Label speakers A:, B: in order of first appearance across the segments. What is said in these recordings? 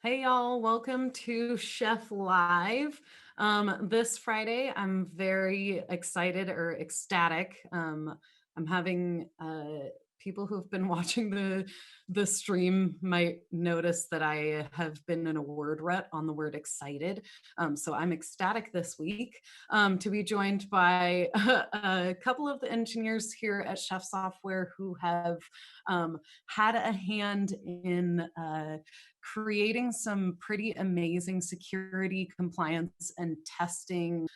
A: Hey y'all, welcome to Chef Live. This Friday, I'm very excited or ecstatic. I'm having people who've been watching the stream might notice that I have been in a word rut on the word excited. So I'm ecstatic this week to be joined by a couple of the engineers here at Chef Software who have had a hand in creating some pretty amazing security, compliance, and testing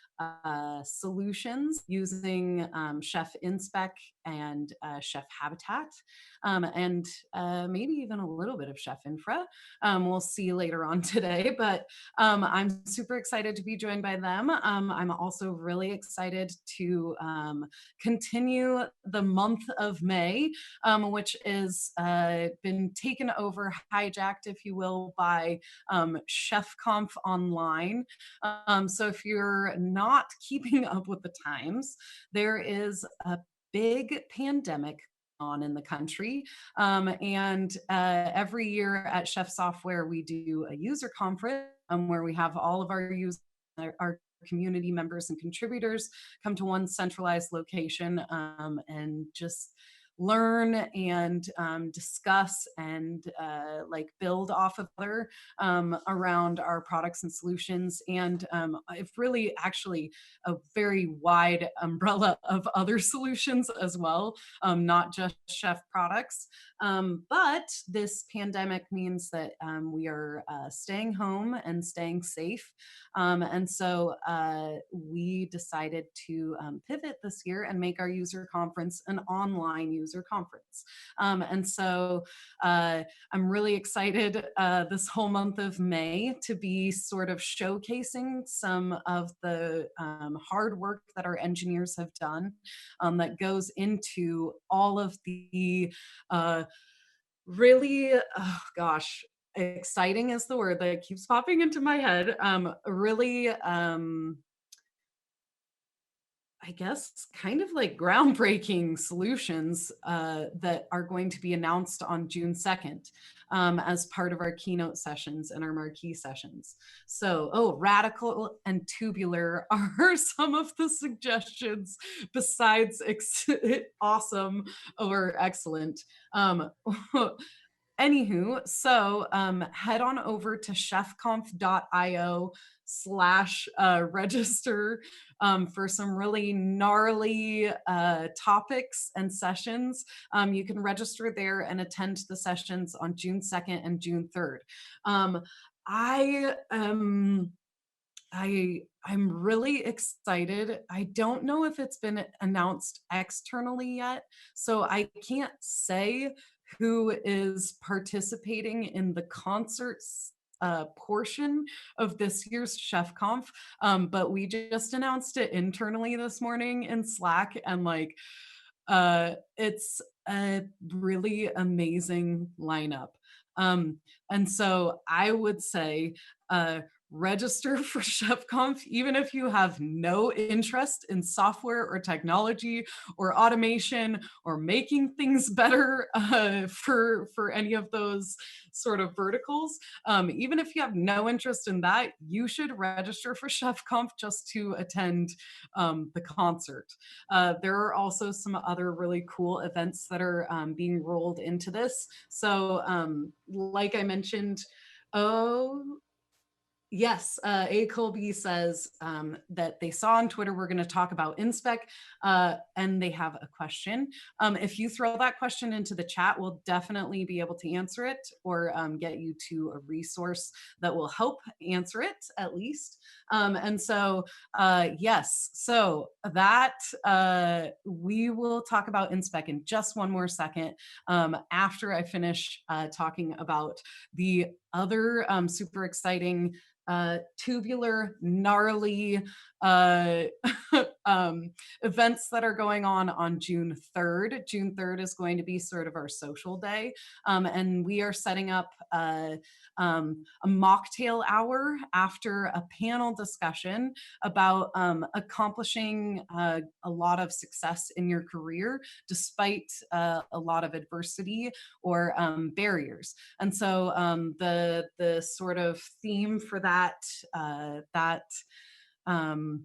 A: solutions using Chef InSpec and Chef Habitat, and maybe even a little bit of Chef Infra. We'll see later on today, but I'm super excited to be joined by them. I'm also really excited to continue the month of May, which is been taken over, hijacked, if you will, by ChefConf Online. So if you're not keeping up with the times, there is a big pandemic on in the country. And every year at Chef Software, we do a user conference where we have all of our users, our community members and contributors come to one centralized location and just learn and discuss and like build off of other around our products and solutions. And it's really actually a very wide umbrella of other solutions as well, not just chef products. But this pandemic means that we are staying home and staying safe. And so we decided to pivot this year and make our user conference an online user conference. And so I'm really excited this whole month of May to be sort of showcasing some of the hard work that our engineers have done that goes into all of the really, oh gosh, exciting is the word that keeps popping into my head. Really, I guess, kind of like groundbreaking solutions that are going to be announced on June 2nd as part of our keynote sessions and our marquee sessions. So, radical and tubular are some of the suggestions besides awesome or excellent. Um, Anywho, so head on over to chefconf.io/register for some really gnarly topics and sessions. You can register there and attend the sessions on June 2nd and June 3rd. I I'm really excited. I don't know if it's been announced externally yet, so I can't say who is participating in the concerts portion of this year's ChefConf, but we just announced it internally this morning in Slack, and like it's a really amazing lineup. And so I would say register for ChefConf, even if you have no interest in software or technology or automation or making things better for any of those sort of verticals. Even if you have no interest in that, you should register for ChefConf just to attend the concert. There are also some other really cool events that are being rolled into this. So, like I mentioned, oh, yes, A. Colby says that they saw on Twitter we're going to talk about InSpec, and they have a question. If you throw that question into the chat, we'll definitely be able to answer it or get you to a resource that will help answer it at least. And so, yes, so that we will talk about InSpec in just one more second after I finish talking about the other super exciting tubular, gnarly events that are going on June 3rd. June 3rd is going to be sort of our social day. And we are setting up a mocktail hour after a panel discussion about accomplishing a lot of success in your career despite a lot of adversity or barriers. And so the sort of theme for that um,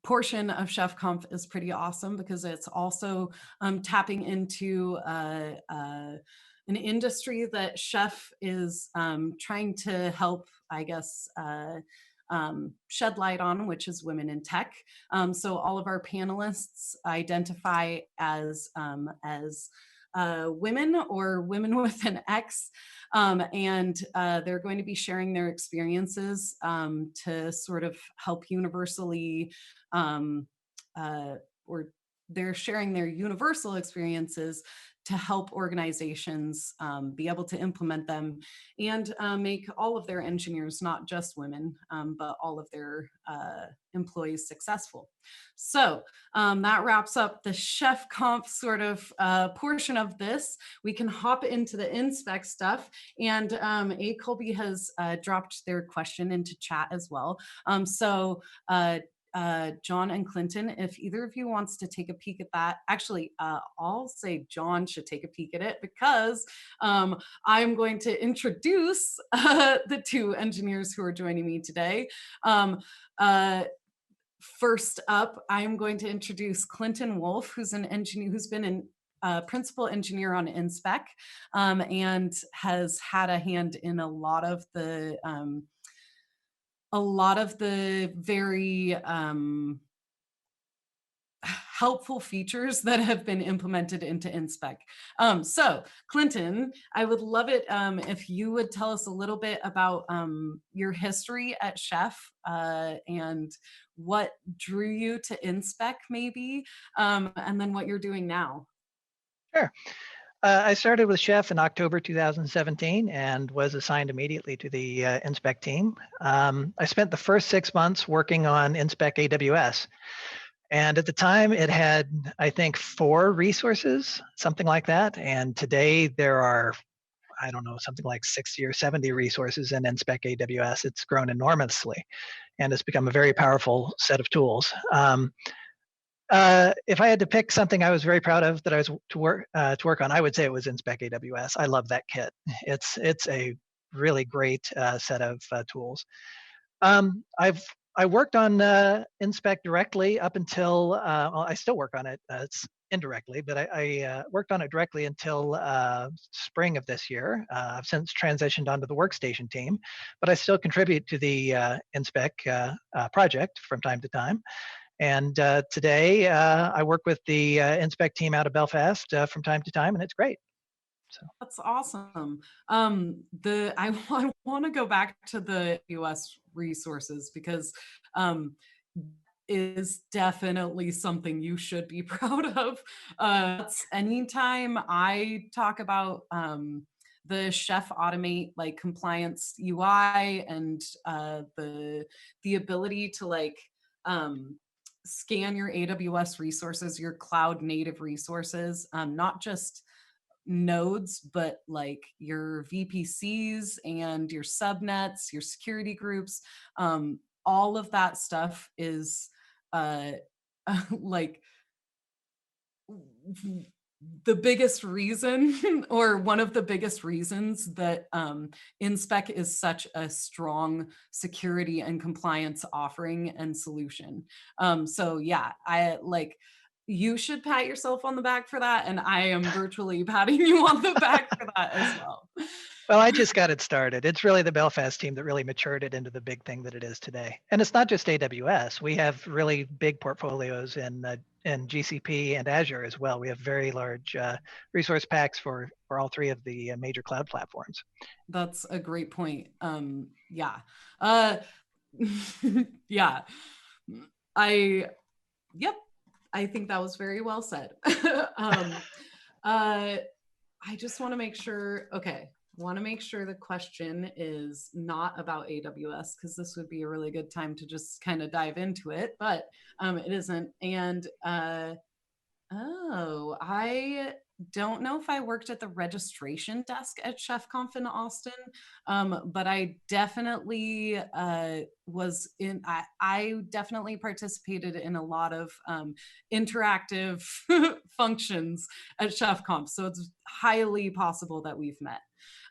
A: portion of ChefConf is pretty awesome because it's also tapping into an industry that Chef is trying to help, I guess, shed light on, which is women in tech. So all of our panelists identify as women or women with an X, and they're going to be sharing their experiences to sort of help universally, or they're sharing their universal experiences to help organizations be able to implement them and make all of their engineers, not just women, but all of their employees successful. So that wraps up the ChefConf sort of portion of this. We can hop into the InSpec stuff, and A. Colby has dropped their question into chat as well. John and Clinton, if either of you wants to take a peek at that. Actually, I'll say John should take a peek at it because I'm going to introduce the two engineers who are joining me today. First up, I'm going to introduce Clinton Wolfe, who's an engineer who's been a principal engineer on InSpec, and has had a hand in a lot of the very helpful features that have been implemented into InSpec. So Clinton, I would love it if you would tell us a little bit about your history at Chef and what drew you to InSpec maybe, and then what you're doing now.
B: Sure. I started with Chef in October 2017 and was assigned immediately to the InSpec team. I spent the first 6 months working on InSpec AWS. And at the time, it had, I think, 4 resources, something like that. And today there are, I don't know, something like 60 or 70 resources in InSpec AWS. It's grown enormously, and it's become a very powerful set of tools. If I had to pick something I was very proud of that I was to work on, I would say it was InSpec AWS. I love that kit. It's a really great set of tools. I worked on InSpec directly up until well, I still work on it. It's indirectly, but I worked on it directly until spring of this year. I've since transitioned onto the workstation team, but I still contribute to the InSpec project from time to time. And today I work with the InSpec team out of Belfast from time to time, and it's great. So
A: That's awesome. I want to go back to the US resources because is definitely something you should be proud of. Anytime I talk about the Chef Automate like compliance UI and the ability to like scan your AWS resources, your cloud native resources, not just nodes, but like your VPCs and your subnets, your security groups, all of that stuff is uh, like the biggest reason or one of the biggest reasons that InSpec is such a strong security and compliance offering and solution. So yeah, I like you should pat yourself on the back for that. And I am virtually patting you on the back for that as well.
B: well, I just got it started. It's really the Belfast team that really matured it into the big thing that it is today. And it's not just AWS. We have really big portfolios in GCP and Azure as well. We have very large resource packs for all 3 of the major cloud platforms.
A: That's a great point. Yeah. Uh, yeah. Yep. I think that was very well said. I just want to make sure, okay, want to make sure the question is not about AWS because this would be a really good time to just kind of dive into it, but it isn't. And I don't know if I worked at the registration desk at ChefConf in Austin, but I definitely I definitely participated in a lot of interactive functions at ChefConf. So it's highly possible that we've met.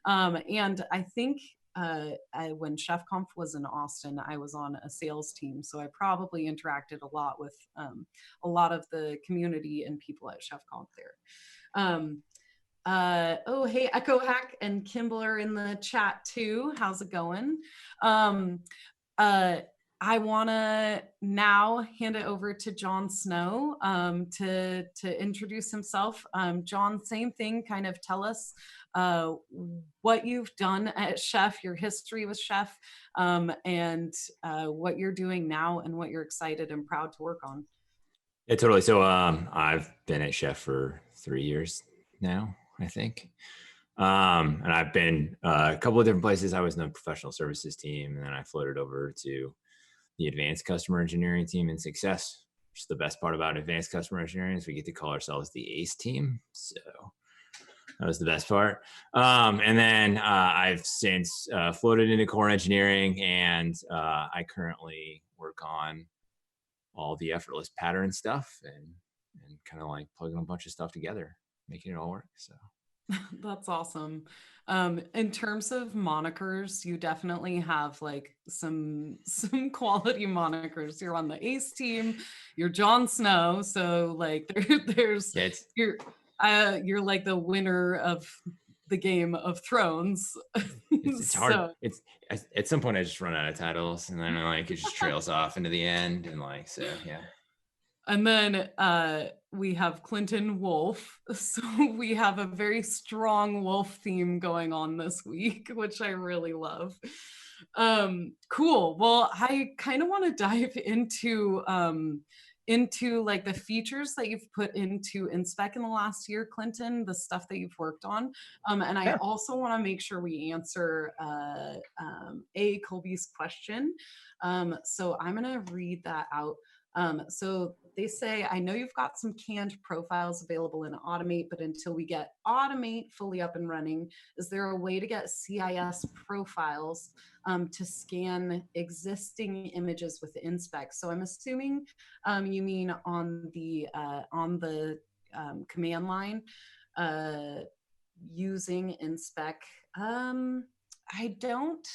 A: And I think when ChefConf was in Austin, I was on a sales team, so I probably interacted a lot with a lot of the community and people at ChefConf there. Oh, hey, Echo Hack and Kimball are in the chat too. How's it going? I want to now hand it over to John Snow to introduce himself. John, same thing, kind of tell us what you've done at Chef, your history with Chef, and what you're doing now and what you're excited and proud to work on.
C: Yeah, totally. So I've been at Chef for 3 years now, I think. And I've been a couple of different places. I was in the professional services team, and then I floated over to the advanced customer engineering team in Success, which is the best part about advanced customer engineering is we get to call ourselves the ACE team. So that was the best part. And then I've since floated into core engineering, and I currently work on all the effortless pattern stuff and kind of like plugging a bunch of stuff together, making it all work. So
A: that's awesome. In terms of monikers, you definitely have like some quality monikers. You're on the ACE team, you're Jon Snow, so like there's you're like the winner of the Game of Thrones.
C: It's hard. So, it's at some point I just run out of titles, and then like it just trails off into the end, and like so yeah.
A: And then we have Clinton Wolfe. So we have a very strong Wolfe theme going on this week, which I really love. Cool. Well, I kind of want to dive into like the features that you've put into InSpec in the last year, Clinton, the stuff that you've worked on. And I also want to make sure we answer Colby's question. So I'm going to read that out. So they say, I know you've got some canned profiles available in Automate, but until we get Automate fully up and running, is there a way to get CIS profiles to scan existing images with InSpec? So I'm assuming you mean on the command line using InSpec. I don't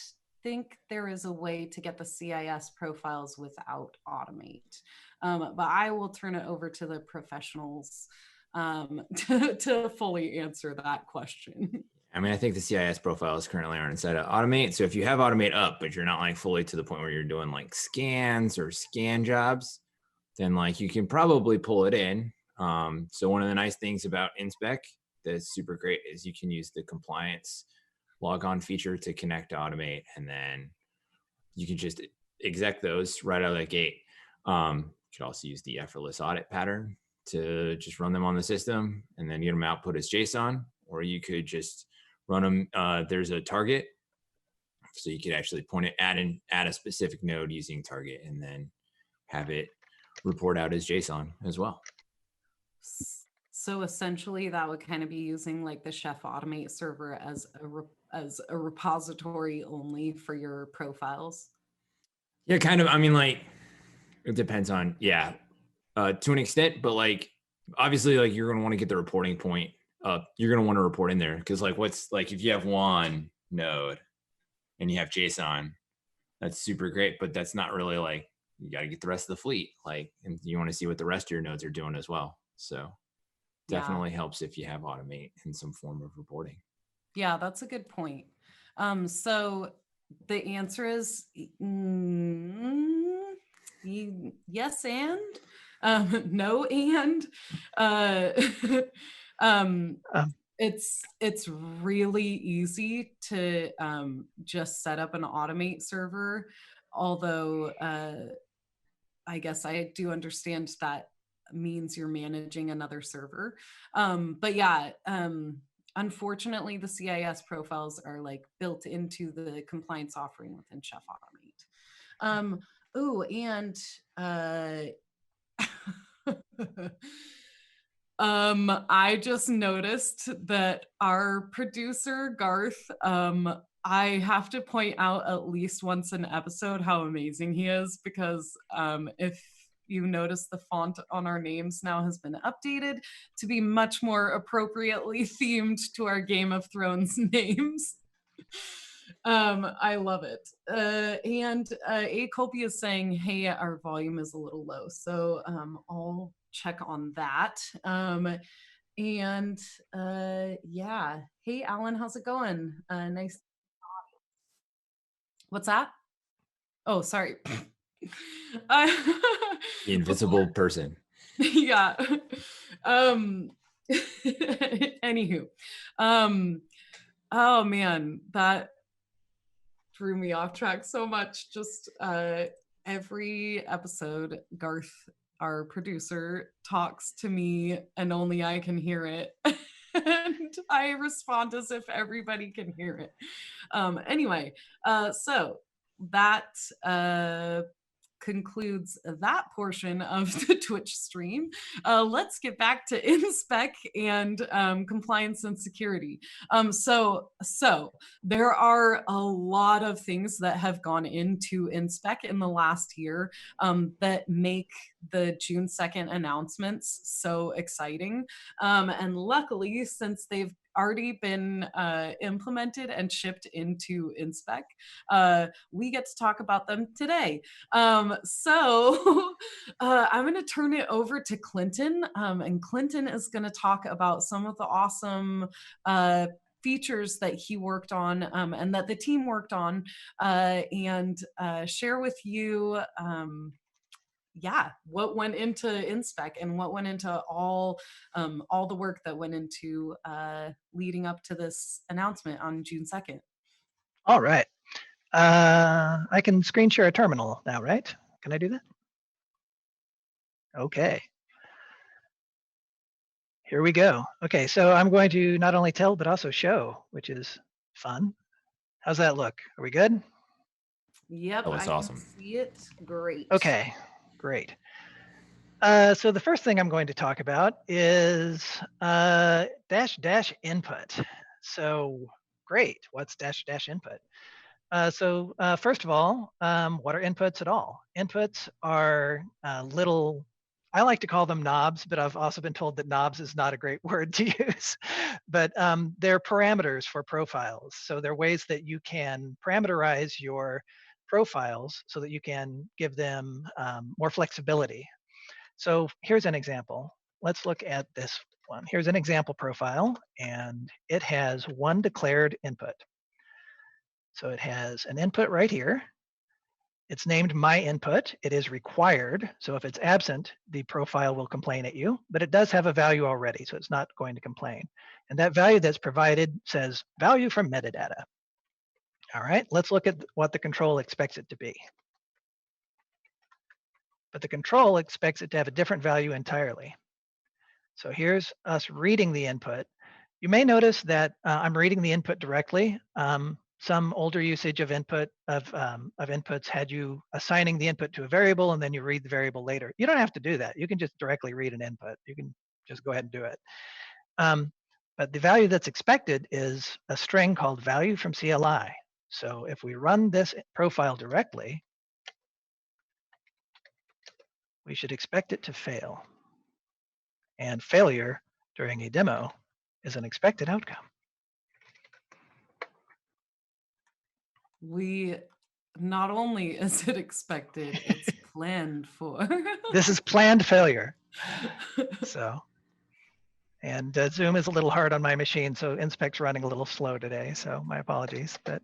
A: think there is a way to get the CIS profiles without Automate. But I will turn it over to the professionals to fully answer that question.
C: I mean, I think the CIS profiles currently aren't inside of Automate. So if you have Automate up, but you're not like fully to the point where you're doing like scans or scan jobs, then like you can probably pull it in. So one of the nice things about InSpec that's super great is you can use the compliance log-on feature to connect to Automate, and then you can just exec those right out of the gate. You could also use the Effortless Audit pattern to just run them on the system and then get them output as JSON, or you could just run them. There's a target, so you could actually point it at a specific node using target, and then have it report out as JSON as well.
A: So essentially that would kind of be using like the Chef Automate server as a repository only for your profiles.
C: Yeah, kind of. I mean, like it depends on, to an extent, but like obviously like you're going to want to get the reporting point up. You're going to want to report in there because like what's like if you have one node and you have JSON, that's super great, but that's not really like you got to get the rest of the fleet, like, and you want to see what the rest of your nodes are doing as well. So definitely helps if you have Automate in some form of reporting.
A: Yeah, that's a good point. So the answer is yes and no and it's really easy to just set up an Automate server, although I guess I do understand that means you're managing another server. But yeah, unfortunately, the CIS profiles are like built into the compliance offering within Chef Automate. I just noticed that our producer, Garth, I have to point out at least once an episode how amazing he is, because if you notice the font on our names now has been updated to be much more appropriately themed to our Game of Thrones names. I love it. And A. Colby is saying, hey, our volume is a little low. So I'll check on that. And yeah. Hey, Alan, how's it going? Nice. What's that? Oh, sorry.
C: The invisible person.
A: Yeah. Anywho. Oh man, that threw me off track so much. Just every episode, Garth, our producer, talks to me and only I can hear it. And I respond as if everybody can hear it. Anyway, so that concludes that portion of the Twitch stream. Let's get back to InSpec and compliance and security. So there are a lot of things that have gone into InSpec in the last year that make the June 2nd announcements so exciting. And luckily, since they've already been implemented and shipped into InSpec, we get to talk about them today. So I'm going to turn it over to Clinton, and Clinton is going to talk about some of the awesome features that he worked on and that the team worked on, and share with you yeah, what went into InSpec and what went into all the work that went into leading up to this announcement on June 2nd.
B: All right. I can screen share a terminal now, right? Can I do that? Okay. Here we go. Okay, so I'm going to not only tell, but also show, which is fun. How's that look? Are we good?
A: Yep,
C: Oh, it's
A: I
C: awesome.
A: can see it. Great.
B: Okay, great. So the first thing I'm going to talk about is dash input. So great, what's dash input? So first of all, what are inputs at all? Inputs are little, I like to call them knobs, but I've also been told that knobs is not a great word to use. But they're parameters for profiles. So they're ways that you can parameterize your profiles so that you can give them more flexibility. So here's an example. Let's look at this one. Here's an example profile, and it has one declared input. So it has an input right here. It's named my input. It is required. So if it's absent, the profile will complain at you, but it does have a value already, so it's not going to complain. And that value that's provided says value from metadata. All right, let's look at what the control expects it to be. But the control expects it to have a different value entirely. So here's us reading the input. You may notice that I'm reading the input directly. Some older usage of inputs had you assigning the input to a variable and then you read the variable later. You don't have to do that. You can just directly read an input. You can just go ahead and do it. But the value that's expected is a string called value from CLI. So if we run this profile directly, we should expect it to fail. And failure during a demo is an expected outcome.
A: We not only is it expected, it's planned for.
B: This is planned failure. So, and Zoom is a little hard on my machine, so InSpec's running a little slow today, so my apologies. But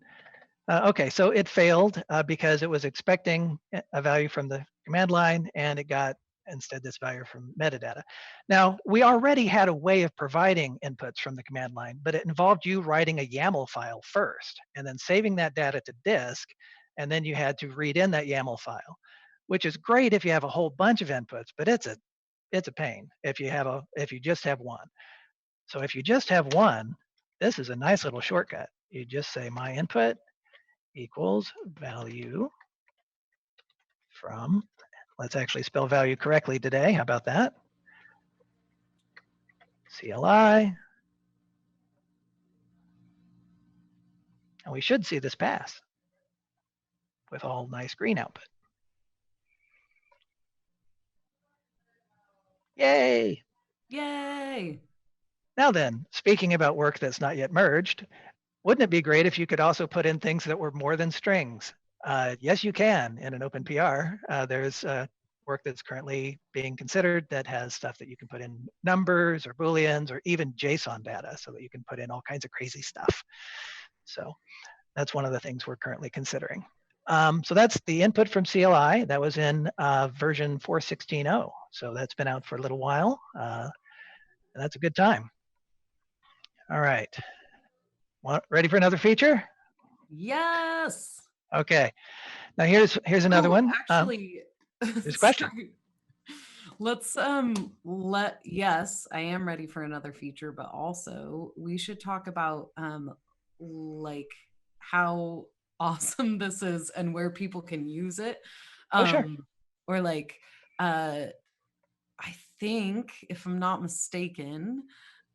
B: okay, so it failed because it was expecting a value from the command line, and it got instead this value from metadata. Now, we already had a way of providing inputs from the command line, but it involved you writing a YAML file first, and then saving that data to disk, and then you had to read in that YAML file, which is great if you have a whole bunch of inputs, but it's a pain if you just have one. So if you just have one, this is a nice little shortcut. You just say my input equals value from, let's actually spell value correctly today. How about that? CLI. And we should see this pass with all nice green output. Yay!
A: Yay!
B: Now then, speaking about work that's not yet merged, wouldn't it be great if you could also put in things that were more than strings? Yes, you can in an open PR. There's work that's currently being considered that has stuff that you can put in numbers or Booleans or even JSON data so that you can put in all kinds of crazy stuff. So that's one of the things we're currently considering. So that's the input from CLI. That was in version 4.16.0. So that's been out for a little while. And that's a good time. All right. Ready for another feature?
A: Yes.
B: Okay. Now here's another one.
A: Actually,
B: there's a question.
A: Let's yes, I am ready for another feature, but also we should talk about like how awesome this is and where people can use it.
B: Oh, sure.
A: Or like I think, if I'm not mistaken,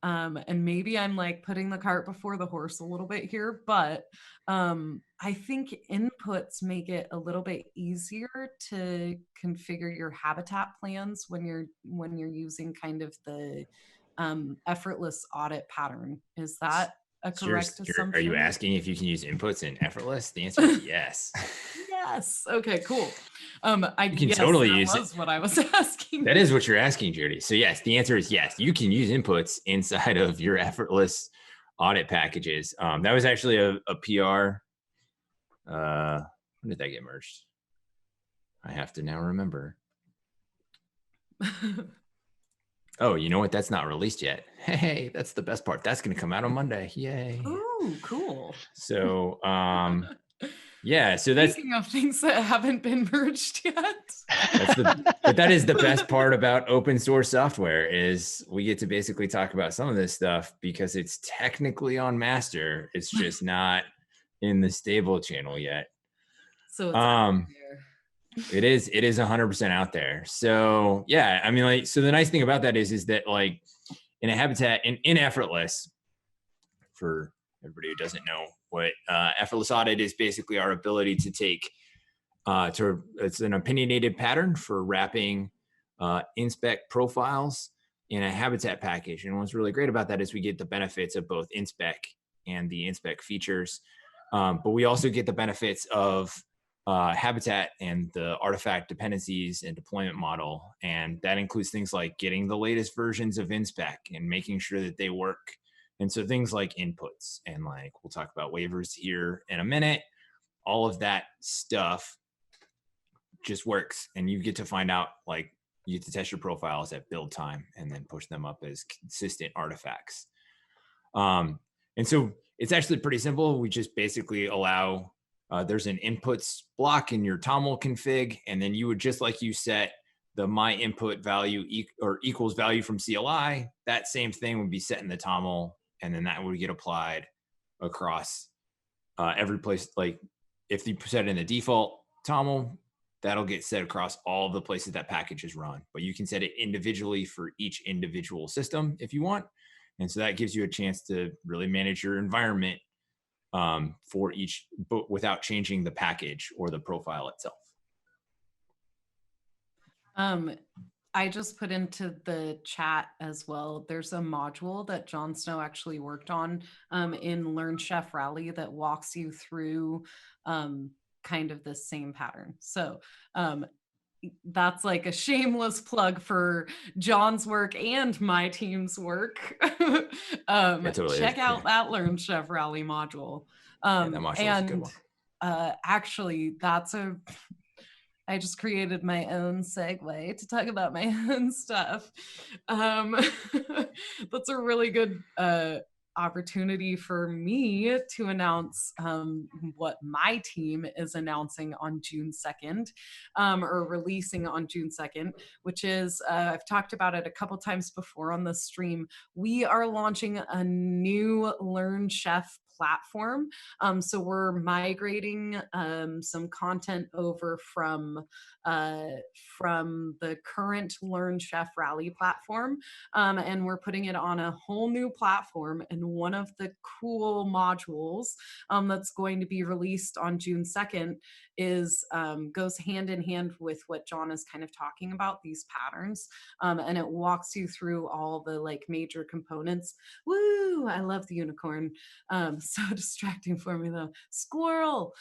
A: and maybe I'm like putting the cart before the horse a little bit here, but I think inputs make it a little bit easier to configure your habitat plans when you're using kind of the effortless audit pattern. Is that a correct assumption?
C: Are you asking if you can use inputs in Effortless? The answer is yes.
A: Yes. Okay, cool.
C: You can totally use
A: it. What I was asking.
C: That is what you're asking, Jody. So yes, the answer is yes. You can use inputs inside of your Effortless audit packages. That was actually a PR. When did that get merged? I have to now remember. Oh, you know what? That's not released yet. Hey, that's the best part. That's going to come out on Monday. Yay.
A: Ooh, cool.
C: So, yeah, so that's
A: speaking of things that haven't been merged yet.
C: But that is the best part about open source software is we get to basically talk about some of this stuff because it's technically on master. It's just not in the stable channel yet.
A: So it's out there.
C: It is 100% out there. So yeah, I mean, like, so the nice thing about that is that like in a habitat in Effortless, for everybody who doesn't know what Effortless Audit is, basically our ability to take it's an opinionated pattern for wrapping InSpec profiles in a habitat package. And what's really great about that is we get the benefits of both InSpec and the InSpec features, but we also get the benefits of habitat and the artifact dependencies and deployment model. And that includes things like getting the latest versions of InSpec and making sure that they work. And so things like inputs, and like we'll talk about waivers here in a minute, all of that stuff just works. And you get to find out, like, you get to test your profiles at build time and then push them up as consistent artifacts. And so it's actually pretty simple. We just basically allow, there's an inputs block in your TOML config, and then you would, just like you set the my input value or equals value from CLI, that same thing would be set in the TOML, and then that would get applied across every place. Like if you set it in the default TOML, that'll get set across all the places that package is run, but you can set it individually for each individual system if you want. And so that gives you a chance to really manage your environment for each, but without changing the package or the profile itself.
A: I just put into the chat as well. There's a module that John Snow actually worked on in Learn Chef Rally that walks you through kind of the same pattern. So that's like a shameless plug for John's work and my team's work. Check out that Learn Chef Rally module.
C: That module is a good one.
A: Actually, I just created my own segue to talk about my own stuff. That's a really good opportunity for me to announce what my team is announcing on June 2nd, or releasing on June 2nd, which is, I've talked about it a couple times before on the stream. We are launching a new Learn Chef platform. So we're migrating some content over from the current Learn Chef Rally platform, and we're putting it on a whole new platform. And one of the cool modules that's going to be released on June 2nd is goes hand in hand with what John is kind of talking about, these patterns, and it walks you through all the like major components. Woo! I love the unicorn. So distracting for me though. Squirrel.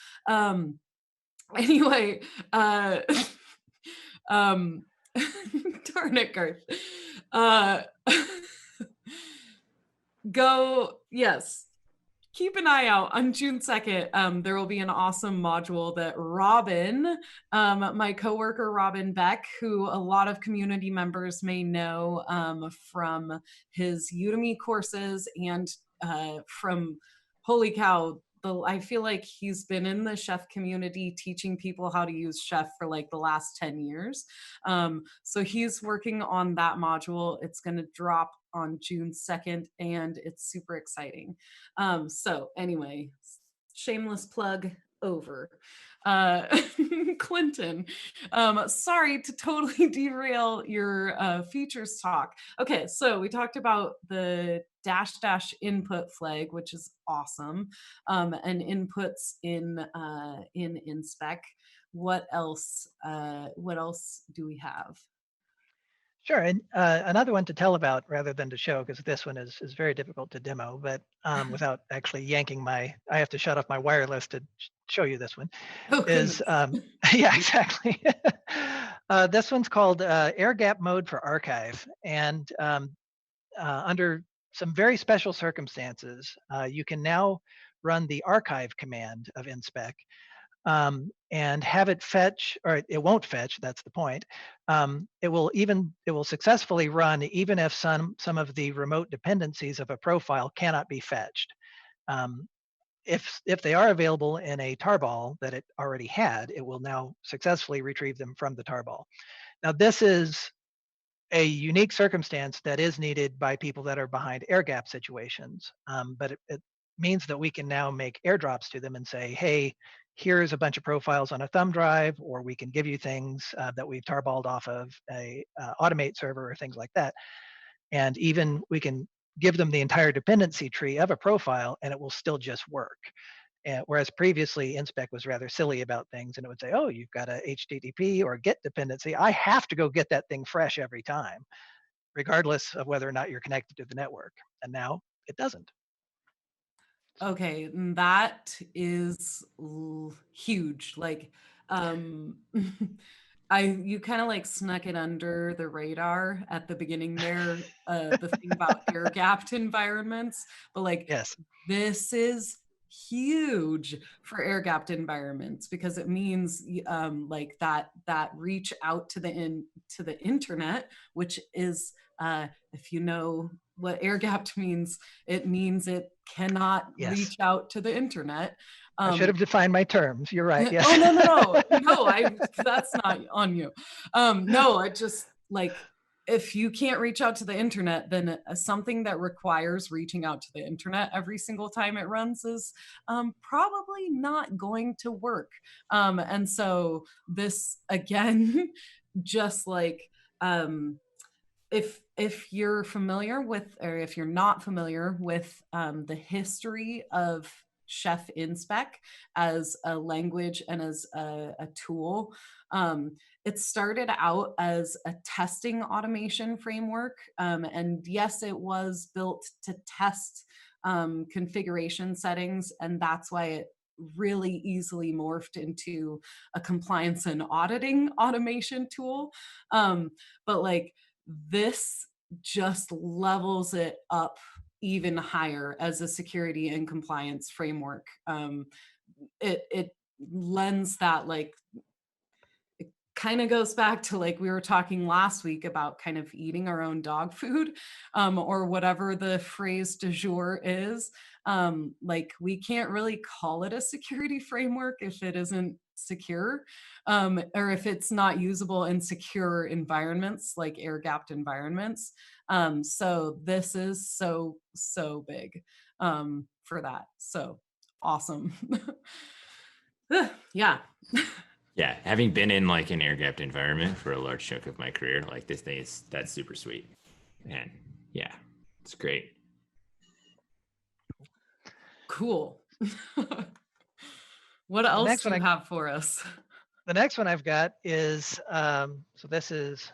A: Anyway, um, darn it, Garth. Yes. Keep an eye out on June 2nd. There will be an awesome module that Robin, my coworker Robin Beck, who a lot of community members may know from his Udemy courses and from, holy cow, I feel like he's been in the chef community teaching people how to use Chef for like the last 10 years. So he's working on that module. It's going to drop on June 2nd, and it's super exciting. So anyway, shameless plug over. Clinton, sorry to totally derail your features talk. Okay, so we talked about the -- input flag, which is awesome, and inputs in InSpec. What else? What else do we have?
B: Sure, and another one to tell about rather than to show, because this one is very difficult to demo, but without actually yanking I have to shut off my wireless to show you this one,
A: Oh,
B: is, yeah, exactly. This one's called air gap mode for archive, and under some very special circumstances, you can now run the archive command of InSpec, and have it fetch, or it won't fetch, that's the point. It will successfully run even if some of the remote dependencies of a profile cannot be fetched. If they are available in a tarball that it already had, it will now successfully retrieve them from the tarball. Now this is a unique circumstance that is needed by people that are behind air gap situations, but it means that we can now make airdrops to them and say, hey, here's a bunch of profiles on a thumb drive, or we can give you things that we've tarballed off of a Automate server or things like that. And even we can give them the entire dependency tree of a profile and it will still just work. Whereas previously InSpec was rather silly about things, and it would say, oh, you've got a HTTP or GET dependency. I have to go get that thing fresh every time, regardless of whether or not you're connected to the network. And now it doesn't.
A: Okay, that is huge. Like, you kind of like snuck it under the radar at the beginning there, the thing about air gapped environments, but like
B: Yes.
A: this is huge for air gapped environments, because it means like that reach out to the internet, which is if you know what air gapped means, it means it cannot
B: Yes.
A: reach out to the internet.
B: I should have defined my terms. You're right. Yes.
A: Oh, no, that's not on you. No, I just like, if you can't reach out to the internet, then something that requires reaching out to the internet every single time it runs is probably not going to work. And so this, again, just like, if you're familiar with, or if you're not familiar with the history of Chef InSpec as a language and as a tool, it started out as a testing automation framework. And yes, it was built to test configuration settings, and that's why it really easily morphed into a compliance and auditing automation tool. But like, this just levels it up even higher as a security and compliance framework. It lends that, like, it kind of goes back to like we were talking last week about kind of eating our own dog food, or whatever the phrase du jour is. Like, we can't really call it a security framework if it isn't secure, or if it's not usable in secure environments like air gapped environments. So this is so big for that. So awesome. Yeah.
C: Yeah, having been in like an air-gapped environment for a large chunk of my career, like this thing that's super sweet. And yeah, it's great.
A: Cool. What else do you have for us?
B: The next one I've got is, so this is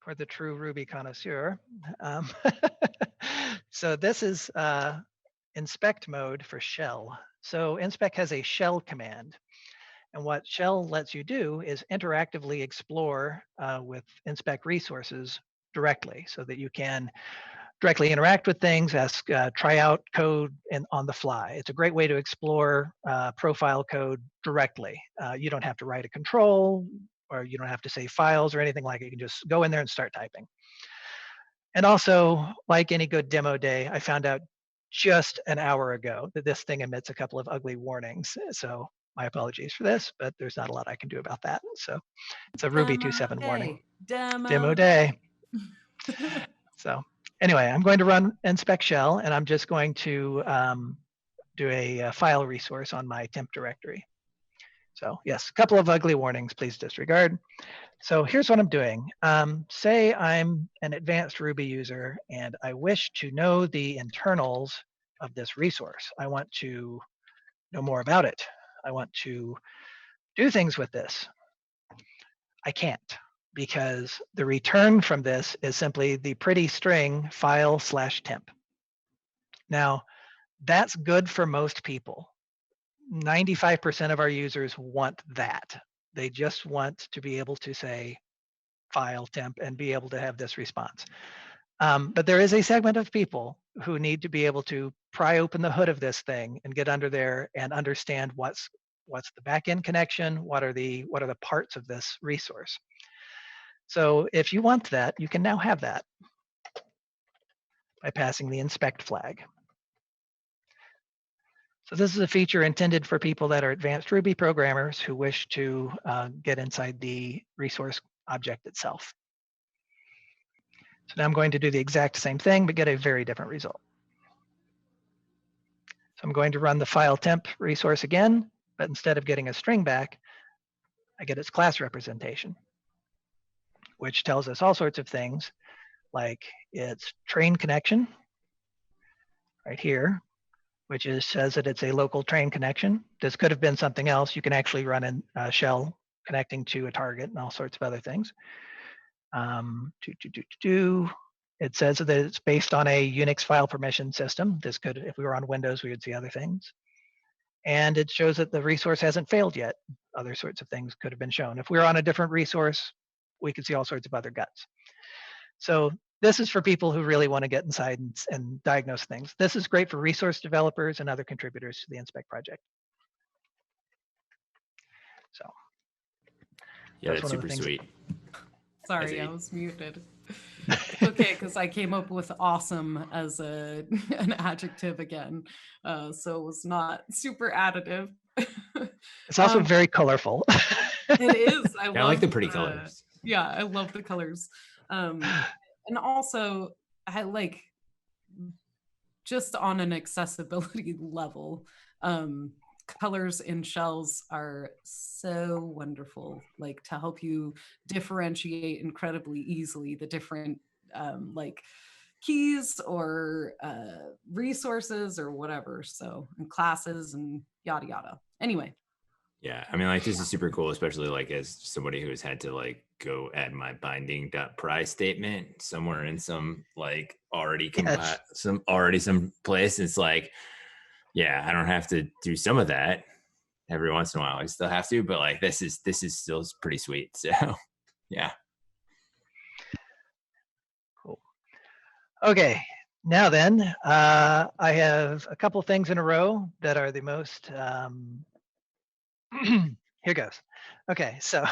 B: for the true Ruby connoisseur. So this is inspect mode for shell. So inspec has a shell command. And what shell lets you do is interactively explore with inspec resources directly, so that you can directly interact with things, ask, try out code on the fly. It's a great way to explore profile code directly. You don't have to write a control, or you don't have to save files or anything like it. You can just go in there and start typing. And also, like any good demo day, I found out just an hour ago that this thing emits a couple of ugly warnings. So my apologies for this, but there's not a lot I can do about that. So it's a Ruby 2.7 warning. Demo day. So anyway, I'm going to run inspec shell, and I'm just going to do a file resource on my temp directory. So yes, a couple of ugly warnings, please disregard. So here's what I'm doing. Say I'm an advanced Ruby user and I wish to know the internals of this resource. I want to know more about it. I want to do things with this. I can't, because the return from this is simply the pretty string file/temp. Now, that's good for most people. 95% of our users want that. They just want to be able to say file temp and be able to have this response. But there is a segment of people who need to be able to pry open the hood of this thing and get under there and understand what's the backend connection, what are the parts of this resource. So if you want that, you can now have that by passing the inspect flag. So this is a feature intended for people that are advanced Ruby programmers who wish to get inside the resource object itself. So now I'm going to do the exact same thing, but get a very different result. So I'm going to run the file temp resource again, but instead of getting a string back, I get its class representation, which tells us all sorts of things, like its train connection right here, which says that it's a local train connection. This could have been something else. You can actually run in shell connecting to a target and all sorts of other things. It says that it's based on a Unix file permission system. This could, if we were on Windows, we would see other things. And it shows that the resource hasn't failed yet. Other sorts of things could have been shown. If we were on a different resource, we could see all sorts of other guts. So this is for people who really want to get inside and diagnose things. This is great for resource developers and other contributors to the InSpec project. So
C: yeah, that's super sweet.
A: Sorry, I was muted. Okay, because I came up with awesome as an adjective again, so it was not super additive.
B: It's also very colorful.
A: It is. I
C: like the pretty colors.
A: Yeah, I love the colors. And also, I like, just on an accessibility level, colors in shells are so wonderful, like to help you differentiate incredibly easily the different like keys or resources or whatever. So, and classes and yada yada. Anyway.
C: Yeah, I mean, like, this is super cool, especially like as somebody who has had to like go add my binding.pry statement somewhere in some like already some place. It's like, yeah, I don't have to do some of that every once in a while. I still have to, but like this is still pretty sweet. So yeah.
B: Cool. Okay. Now then, I have a couple things in a row that are the most here goes. Okay, so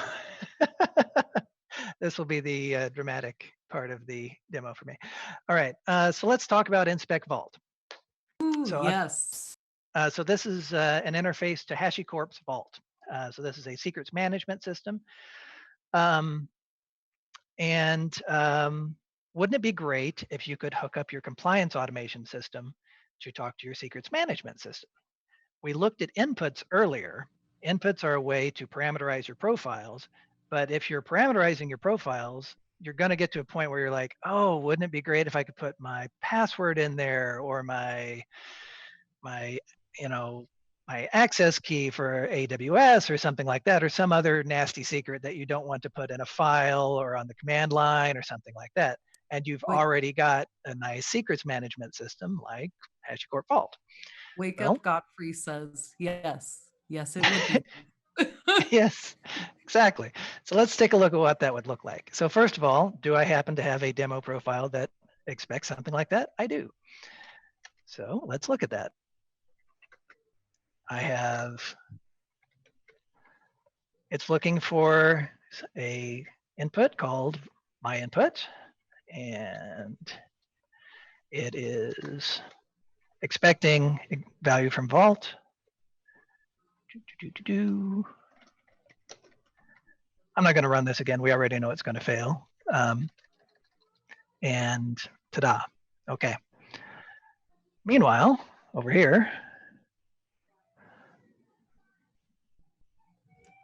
B: this will be the dramatic part of the demo for me. All right, so let's talk about InSpec Vault.
A: Ooh,
B: so
A: yes.
B: So this is an interface to HashiCorp's Vault. So this is a secrets management system. Wouldn't it be great if you could hook up your compliance automation system to talk to your secrets management system. We looked at inputs earlier. Inputs are a way to parameterize your profiles, but if you're parameterizing your profiles, you're going to get to a point where you're like, oh, wouldn't it be great if I could put my password in there, or my my access key for AWS or something like that, or some other nasty secret that you don't want to put in a file or on the command line or something like that. And you've already got a nice secrets management system like HashiCorp Vault.
A: Wake Up Godfrey says, yes, it would be.
B: Yes, exactly. So let's take a look at what that would look like. So first of all, do I happen to have a demo profile that expects something like that? I do. So let's look at that. It's looking for a input called my input, and it is expecting value from Vault. I'm not going to run this again. We already know it's going to fail. And ta-da. Okay. Meanwhile, over here,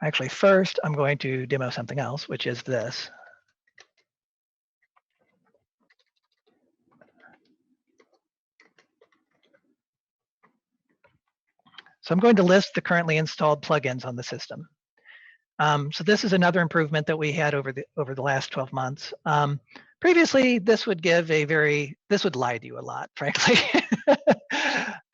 B: actually first I'm going to demo something else, which is this. So I'm going to list the currently installed plugins on the system. So this is another improvement that we had over the last 12 months. Previously, this would lie to you a lot, frankly.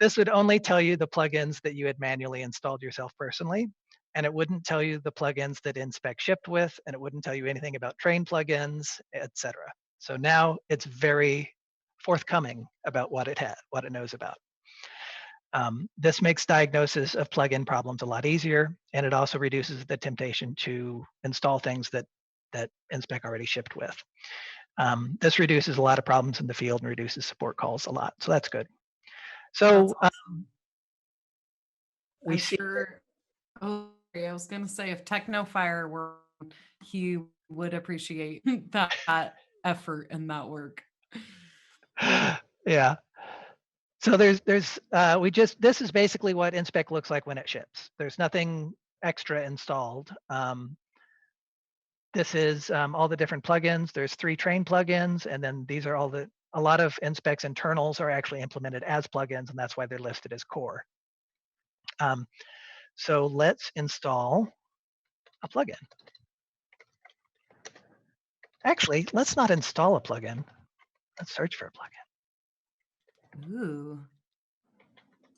B: This would only tell you the plugins that you had manually installed yourself personally, and it wouldn't tell you the plugins that InSpec shipped with, and it wouldn't tell you anything about train plugins, etc. So now it's very forthcoming about what it knows about. This makes diagnosis of plugin problems a lot easier, and it also reduces the temptation to install things that InSpec already shipped with. This reduces a lot of problems in the field and reduces support calls a lot, so that's good. So
A: awesome.
B: we see.
A: Oh, I was going to say if TechnoFire were, he would appreciate that effort and that work.
B: Yeah. So this is basically what InSpec looks like when it ships. There's nothing extra installed. This is all the different plugins. There's 3 train plugins, and then these are a lot of InSpec's internals are actually implemented as plugins, and that's why they're listed as core. So let's install a plugin. Actually, let's not install a plugin. Let's search for a plugin.
A: Ooh.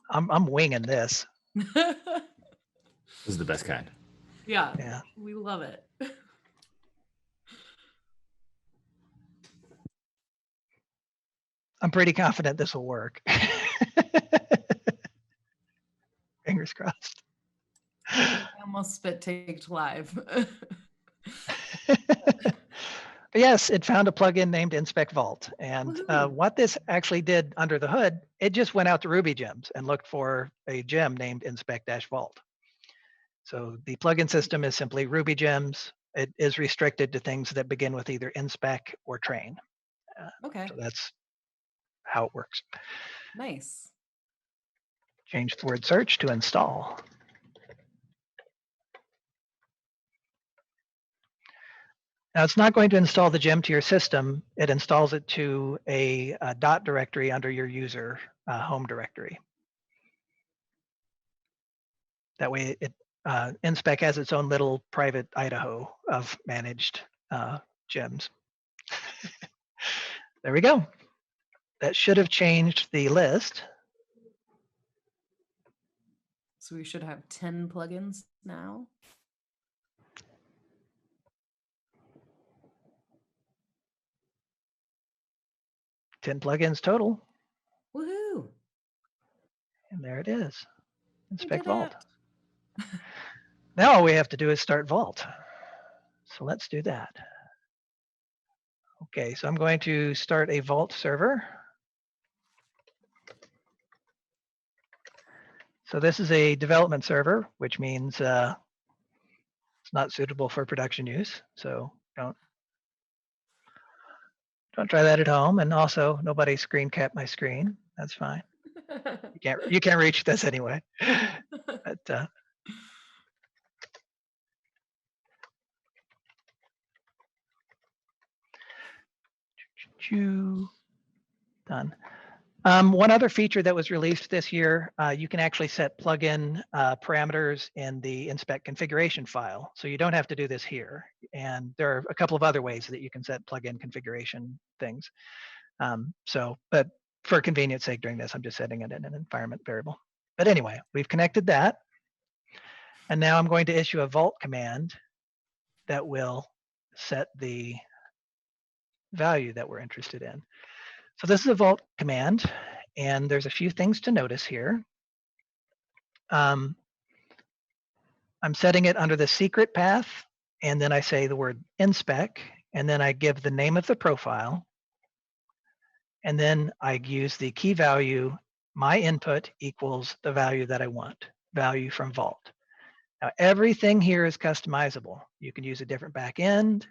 B: I'm winging this.
C: This is the best kind.
A: Yeah. We love it.
B: I'm pretty confident this will work. Fingers crossed.
A: I almost spit taked live.
B: But yes, it found a plugin named InSpec Vault. And what this actually did under the hood, it just went out to Ruby gems and looked for a gem named InSpec-Vault. So the plugin system is simply Ruby gems. It is restricted to things that begin with either InSpec or train.
A: Okay.
B: So that's how it works.
A: Nice.
B: Change the word search to install. Now it's not going to install the gem to your system. It installs it to a dot directory under your user home directory. That way, InSpec has its own little private Idaho of managed gems. There we go. That should have changed the list.
A: So we should have 10 plugins now.
B: $10 plugins total.
A: Woohoo!
B: And there it is. InSpec Vault. Now all we have to do is start Vault. So let's do that. Okay, so I'm going to start a Vault server. So this is a development server, which means it's not suitable for production use. So don't try that at home. And also, nobody screen cap my screen. That's fine. You can't reach this anyway. But done. One other feature that was released this year, you can actually set plugin parameters in the InSpec configuration file. So you don't have to do this here. And there are a couple of other ways that you can set plugin configuration things. But for convenience sake during this, I'm just setting it in an environment variable. But anyway, we've connected that. And now I'm going to issue a vault command that will set the value that we're interested in. So this is a vault command, and there's a few things to notice here. I'm setting it under the secret path, and then I say the word InSpec, and then I give the name of the profile, and then I use the key value, my input equals the value that I want, value from vault. Now everything here is customizable. You can use a different backend,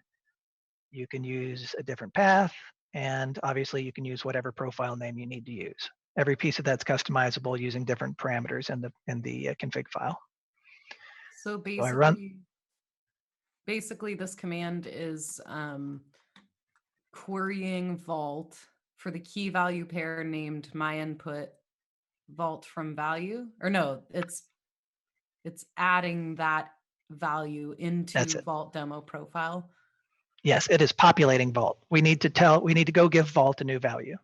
B: you can use a different path, and obviously you can use whatever profile name you need to use. Every piece of that's customizable using different parameters in the config file.
A: So basically this command is querying vault for the key value pair named my input vault from value, or no, it's adding that value into vault demo profile.
B: Yes, it is populating vault. We need to go give vault a new value.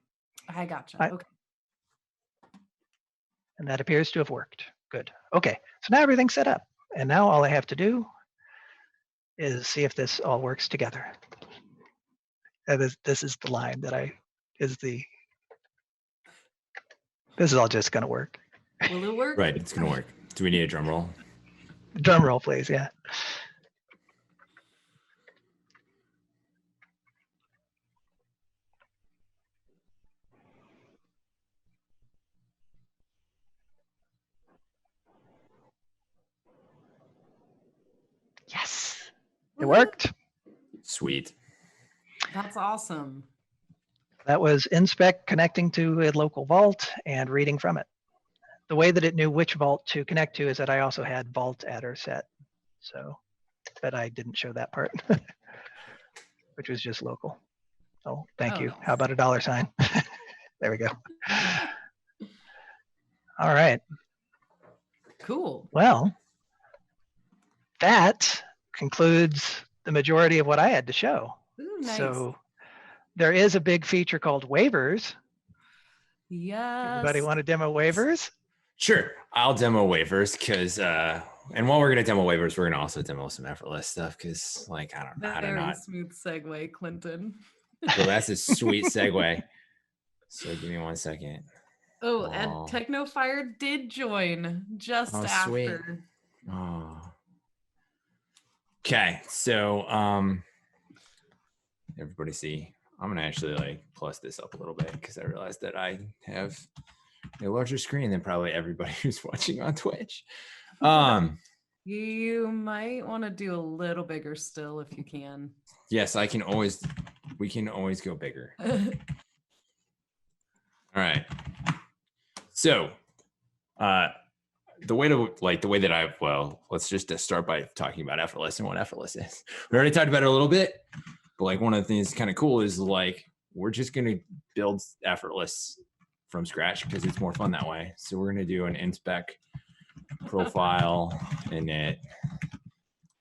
A: I gotcha. Okay.
B: And that appears to have worked. Good. Okay, so now everything's set up. And now all I have to do is see if this all works together. This is the line that this is all just gonna work.
A: Will it work?
C: Right, it's gonna work. Do we need a drum roll?
B: Drum roll, please, yeah. Yes, it worked.
C: Sweet.
A: That's awesome.
B: That was InSpec connecting to a local vault and reading from it. The way that it knew which vault to connect to is that I also had vault adder set. So, but I didn't show that part, which was just local. Oh, thank you.
A: Nice.
B: How about a $? There we go. All right.
A: Cool.
B: Well, that concludes the majority of what I had to show.
A: Ooh, nice.
B: So there is a big feature called Waivers.
A: Yes.
B: Everybody want to demo Waivers?
C: Sure, I'll demo Waivers because, and while we're gonna demo Waivers, we're gonna also demo some Effortless stuff because, like, I don't know how to not.
A: Smooth segue, Clinton.
C: Well, that's a sweet segue. So give me 1 second.
A: Oh, and Technofire did join just after.
C: Sweet. Oh. Okay, so everybody see, I'm gonna actually like plus this up a little bit because I realized that I have a larger screen than probably everybody who's watching on Twitch.
A: You might want to do a little bigger still if you can.
C: Yes, we can always go bigger. All right. So the way that let's just start by talking about Effortless and what Effortless is. We already talked about it a little bit, but like one of the things kind of cool is like, we're just going to build Effortless from scratch because it's more fun that way. So we're going to do an InSpec profile in it.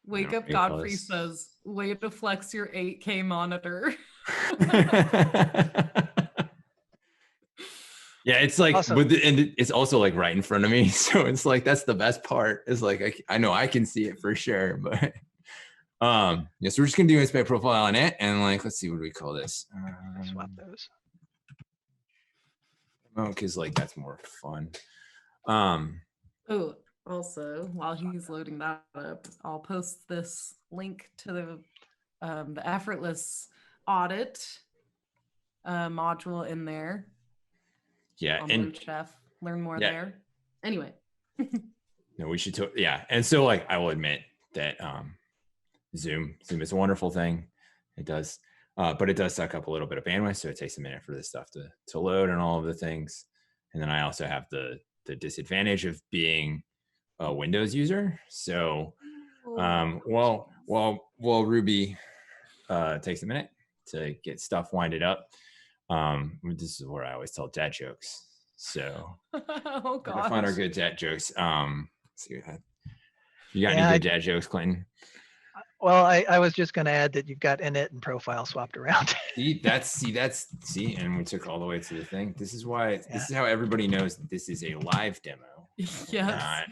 A: Wake Up Godfrey says, way to flex your 8K monitor.
C: Yeah, it's like
B: awesome.
C: and it's also like right in front of me, so it's like that's the best part. Is like I know I can see it for sure, but yeah, so we're just gonna do InSpec profile on it, and like let's see, what do we call this?
B: Swap those.
C: Oh, because like that's more fun.
A: Oh, also while he's loading that up, I'll post this link to the Effortless Audit module in there.
C: Yeah,
A: and Chef, learn more there. Anyway.
C: No, we should. And so like I will admit that Zoom is a wonderful thing. It does, but it does suck up a little bit of bandwidth, so it takes a minute for this stuff to load and all of the things. And then I also have the disadvantage of being a Windows user. So while Ruby takes a minute to get stuff winded up, this is where I always tell dad jokes. So
A: oh
C: we're gonna find our
A: gosh.
C: good dad jokes. See, you got
B: Yeah,
C: any good dad jokes, Clinton?
B: Well, I was just going to add that you've got init and profile swapped around.
C: See, and we took all the way to the thing. This is why. This is how everybody knows that this is a live demo.
A: Yes.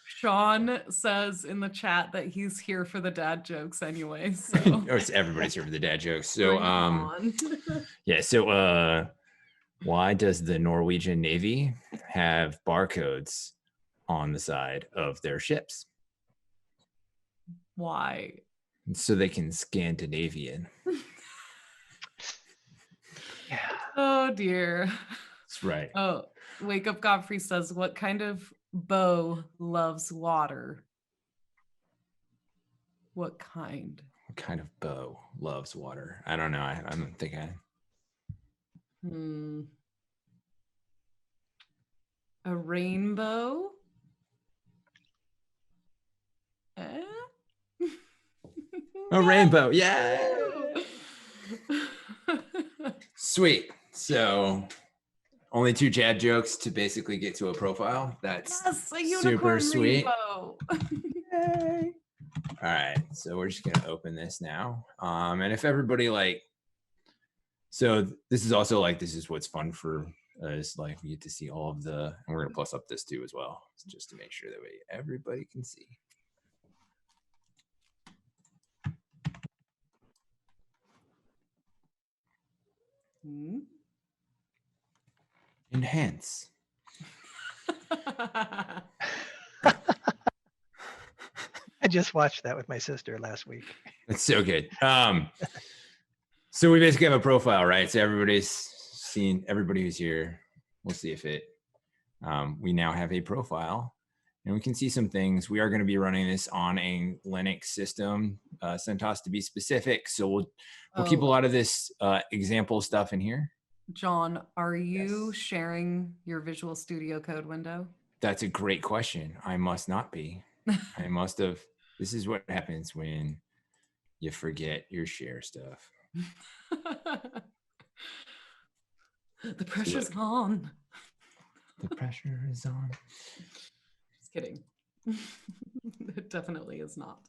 A: Sean says in the chat that he's here for the dad jokes anyway. So
C: everybody's here for the dad jokes. So
A: bring it on.
C: yeah. So why does the Norwegian Navy have barcodes on the side of their ships?
A: Why?
C: So they can Scandinavian.
B: Yeah.
A: Oh dear.
C: That's right.
A: Oh, Wake Up Godfrey says, what kind of bow loves water? What kind?
C: What kind of bow loves water? I don't know. I don't think I.
A: A rainbow?
C: A rainbow. Yeah. Sweet. So only 2 dad jokes to basically get to a profile. That's super sweet. Yay. All right. So we're just going to open this now. And if everybody so this is also this is what's fun for us. We get to see all of and we're going to plus up this too as well, just to make sure that everybody can see. Enhance.
B: I just watched that with my sister last week.
C: That's so good. So we basically have a profile, right? So everybody's seen, everybody who's here, we'll see if we now have a profile and we can see some things. We are going to be running this on a Linux system, CentOS to be specific. So we'll keep a lot of this example stuff in here.
A: John, are you sharing your Visual Studio Code window?
C: That's a great question. I must not be. I must have. This is what happens when you forget your share stuff.
A: The pressure's on.
C: The pressure is on.
A: Just kidding. It definitely is not.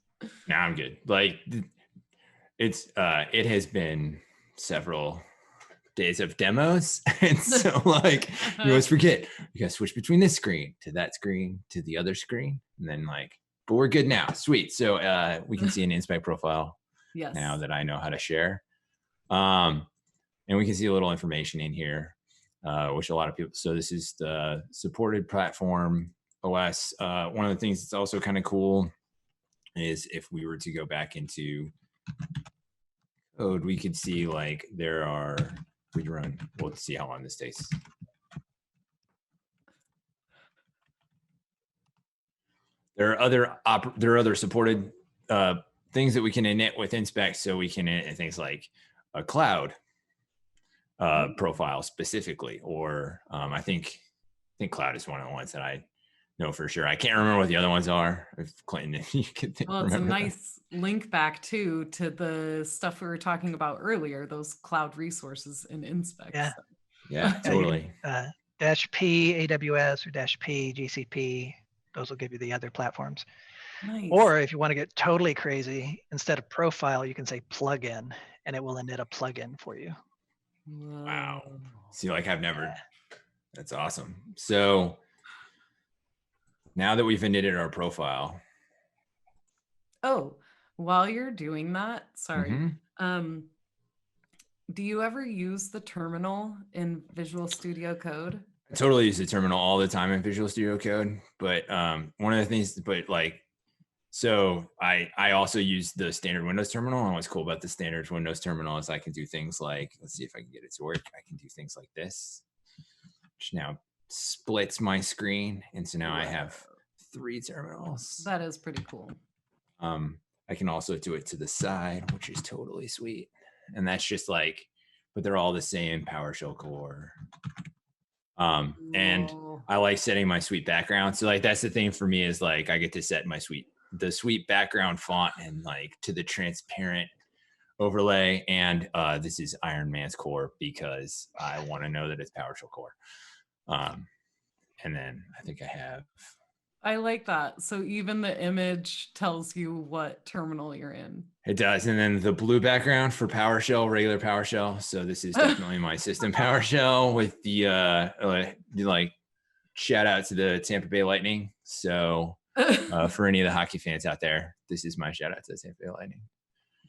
C: No, I'm good. It has been several days of demos, and so you always forget. You gotta switch between this screen to that screen to the other screen, and then but we're good now. Sweet. So we can see an InSpec profile.
A: Yes.
C: Now that I know how to share, and we can see a little information in here, which a lot of people. So this is the supported platform OS. One of the things that's also kind of cool is if we were to go back into code, we could see we run. We'll see how long this takes. There are other supported things that we can init with InSpec. So we can init things like a cloud profile specifically, or I think cloud is one of the ones that I know for sure. I can't remember what the other ones are. If Clinton, if you could
A: well, it's a nice link back to the stuff we were talking about earlier, those cloud resources in InSpec.
B: Yeah.
A: So.
C: Yeah, totally.
B: -P AWS or -P GCP. Those will give you the other platforms.
A: Nice.
B: Or if you want to get totally crazy, instead of profile, you can say plugin, and it will init a plugin for you.
C: Wow. See, I've never. That's awesome. So now that we've initted our profile.
A: Oh, while you're doing that, sorry.
C: Mm-hmm.
A: Do you ever use the terminal in Visual Studio Code?
C: I totally use the terminal all the time in Visual Studio Code, but one of the things, so I also use the standard Windows terminal. And what's cool about the standard Windows terminal is I can do things let's see if I can get it to work. I can do things like this, which now splits my screen. And so now I have 3 terminals.
A: That is pretty cool.
C: I can also do it to the side, which is totally sweet. And that's just but they're all the same PowerShell core. And
A: Whoa.
C: I like setting my sweet background. So like, that's the thing for me is like, I get to set the sweet background font and like to the transparent overlay. And this is Iron Man's core because I want to know that it's PowerShell core. And then I think
A: I like that. So even the image tells you what terminal you're in.
C: it does. And then the blue background for PowerShell, regular PowerShell. So this is definitely my system PowerShell with the like shout out to the Tampa Bay Lightning. So for any of the hockey fans out there, this is my shout out to the Tampa Bay Lightning.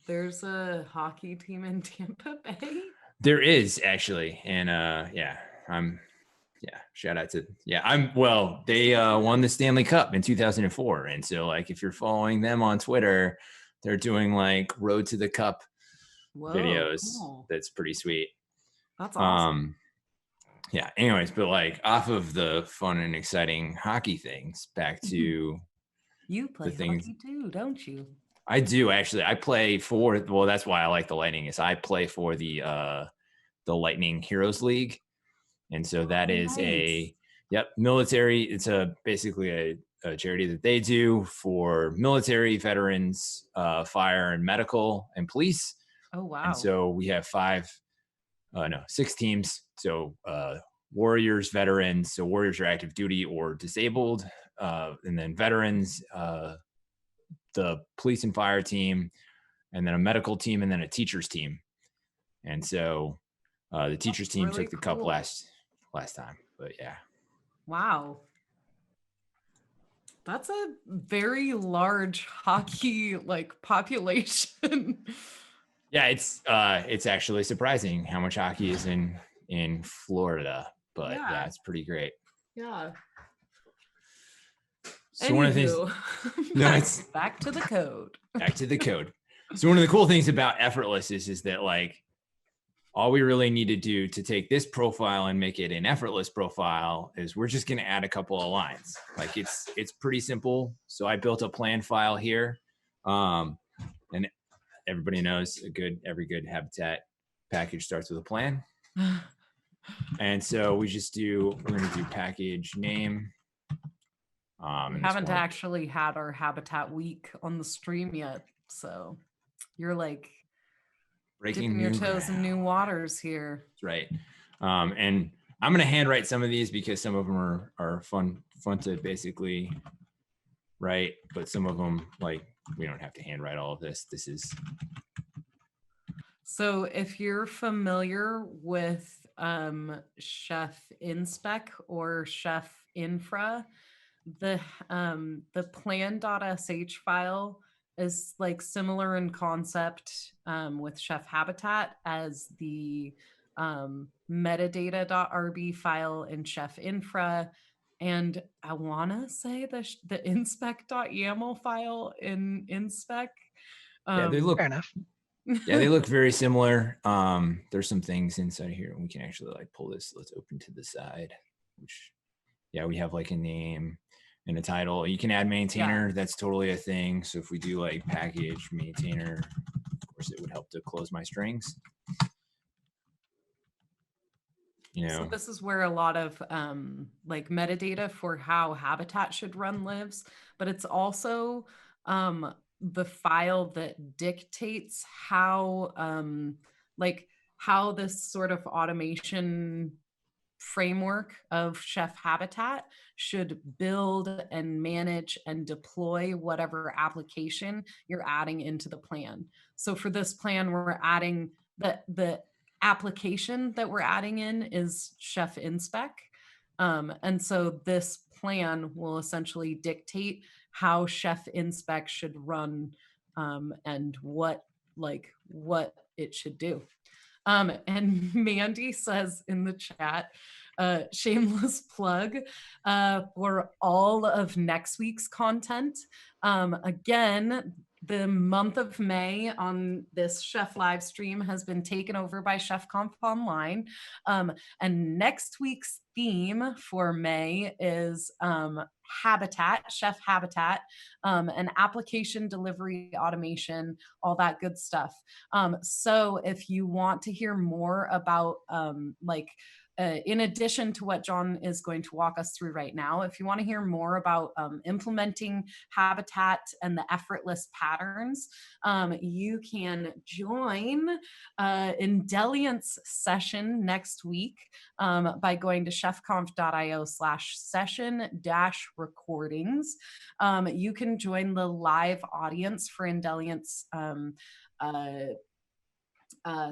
A: There's a hockey team in Tampa Bay.
C: There is actually. And shout out to they won the Stanley Cup in 2004. And so like if you're following them on Twitter, they're doing like Road to the Cup videos.
A: Cool.
C: That's pretty sweet.
A: That's awesome.
C: Yeah. Anyways, but like off of the fun and exciting hockey things, back to
A: you play hockey too, don't you?
C: I do actually. I play for that's why I like the Lightning is I play for the Lightning Heroes League. And so that is military. It's basically a charity that they do for military, veterans, fire and medical and police.
A: Oh, wow.
C: And so we have 6 teams. So warriors, veterans. So warriors are active duty or disabled. And then veterans, the police and fire team, and then a medical team, and then a teachers team. And so the teachers team took the cup last time, but yeah.
A: Wow. That's a very large hockey like population.
C: Yeah, it's actually surprising how much hockey is in Florida, but yeah, it's pretty great.
A: Yeah.
C: So one of the things,
A: back to the code.
C: Back to the code. So one of the cool things about Effortless is that like all we really need to do to take this profile and make it an Effortless profile is we're just going to add a couple of lines. Like it's pretty simple. So I built a plan file here, and everybody knows every good habitat package starts with a plan. And so we're going to do package name.
A: We haven't actually had our habitat week on the stream yet. So you're like dipping your toes in new waters here.
C: That's right. And I'm going to handwrite some of these because some of them are fun to basically write, but some of them like we don't have to handwrite all of this. This is.
A: So if you're familiar with Chef InSpec or Chef Infra, the plan.sh file is like similar in concept with Chef Habitat as the metadata.rb file in Chef Infra. And I want to say the inspec.yaml file in InSpec.
C: They look
B: fair enough.
C: Yeah, they look very similar. There's some things inside here. We can actually like pull this. Let's open to the side, which we have like a name and a title. You can add maintainer. That's totally a thing. So if we do like package maintainer, of course it would help to close my strings.
A: So this is where a lot of like metadata for how habitat should run lives, but it's also the file that dictates how how this sort of automation framework of Chef Habitat should build and manage and deploy whatever application you're adding into the plan. So for this plan, we're adding the application that we're adding in is Chef InSpec. And so this plan will essentially dictate how Chef InSpec should run and what it should do. And Mandy says in the chat, shameless plug for all of next week's content. Again, the month of May on this Chef live stream has been taken over by ChefConf Online. And next week's theme for May is Habitat, Chef Habitat, and application delivery automation, all that good stuff. So if you want to hear more about in addition to what John is going to walk us through right now, if you want to hear more about implementing Habitat and the effortless patterns, you can join Indelient's session next week by going to chefconf.io/session-recordings. You can join the live audience for Indelient's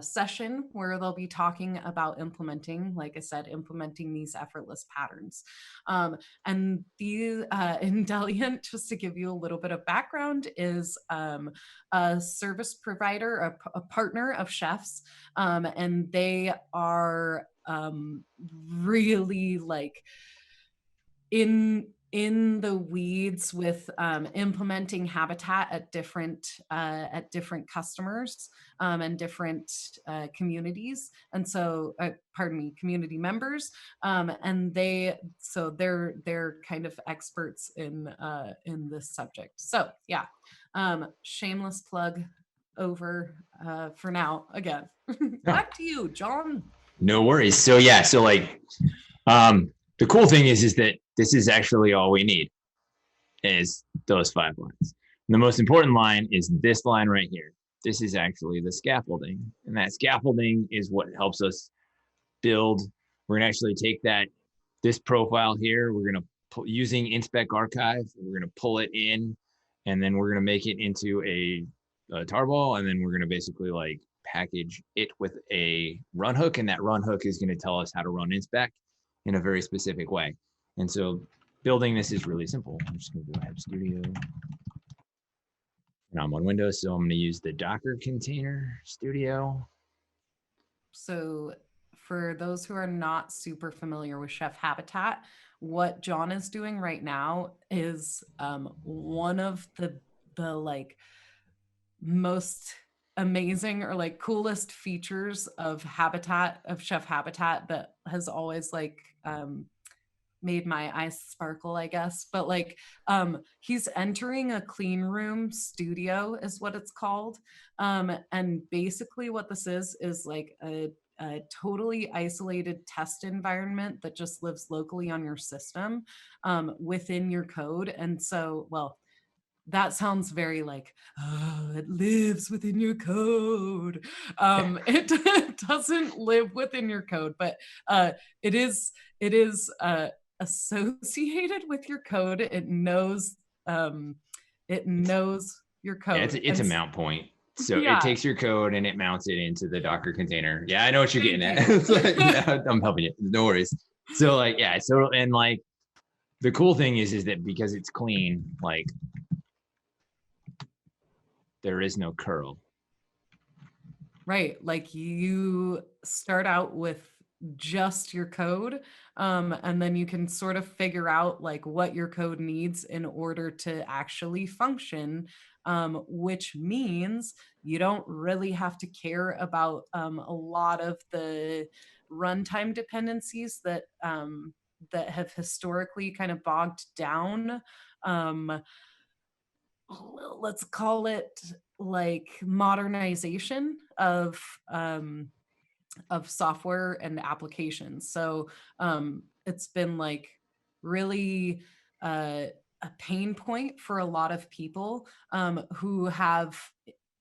A: session where they'll be talking about implementing, like I said, implementing these effortless patterns. And the Indelient, just to give you a little bit of background, is a service provider, a partner of chefs, and they are really like in the weeds with implementing Habitat at different customers and different communities, and so pardon me, community members, and they're kind of experts in this subject. So yeah, shameless plug over for now again. Back to you, John.
C: No worries. So yeah, so like the cool thing is that this is actually all we need is those 5 lines. And the most important line is this line right here. This is actually the scaffolding, and that scaffolding is what helps us build. We're gonna actually take this profile here. We're gonna using InSpec archive. We're gonna pull it in, and then we're gonna make it into a tarball, and then we're gonna basically like package it with a run hook, and that run hook is gonna tell us how to run InSpec in a very specific way. And so building this is really simple. I'm just gonna go ahead Studio. And I'm on Windows, so I'm gonna use the Docker container Studio.
A: So for those who are not super familiar with Chef Habitat, what John is doing right now is one of the like most amazing or like coolest features of Habitat, of Chef Habitat, that has always like made my eyes sparkle, I guess. But like he's entering a clean room studio is what it's called. And basically what this is like a totally isolated test environment that just lives locally on your system within your code. And so, well, that sounds very like, oh, it lives within your code. It doesn't live within your code, but it is associated with your code. It knows your code.
C: Yeah, it's a mount point. So
A: Yeah.
C: it takes your code and it mounts it into the Docker container. Yeah, I know what you're getting at. I'm helping you. No worries. So like, yeah. So, and like the cool thing is that because it's clean, like there is no curl.
A: Right. Like you start out with just your code, and then you can sort of figure out like what your code needs in order to actually function, which means you don't really have to care about a lot of the runtime dependencies that that have historically kind of bogged down, let's call it like modernization of software and applications. So it's been like really a pain point for a lot of people who have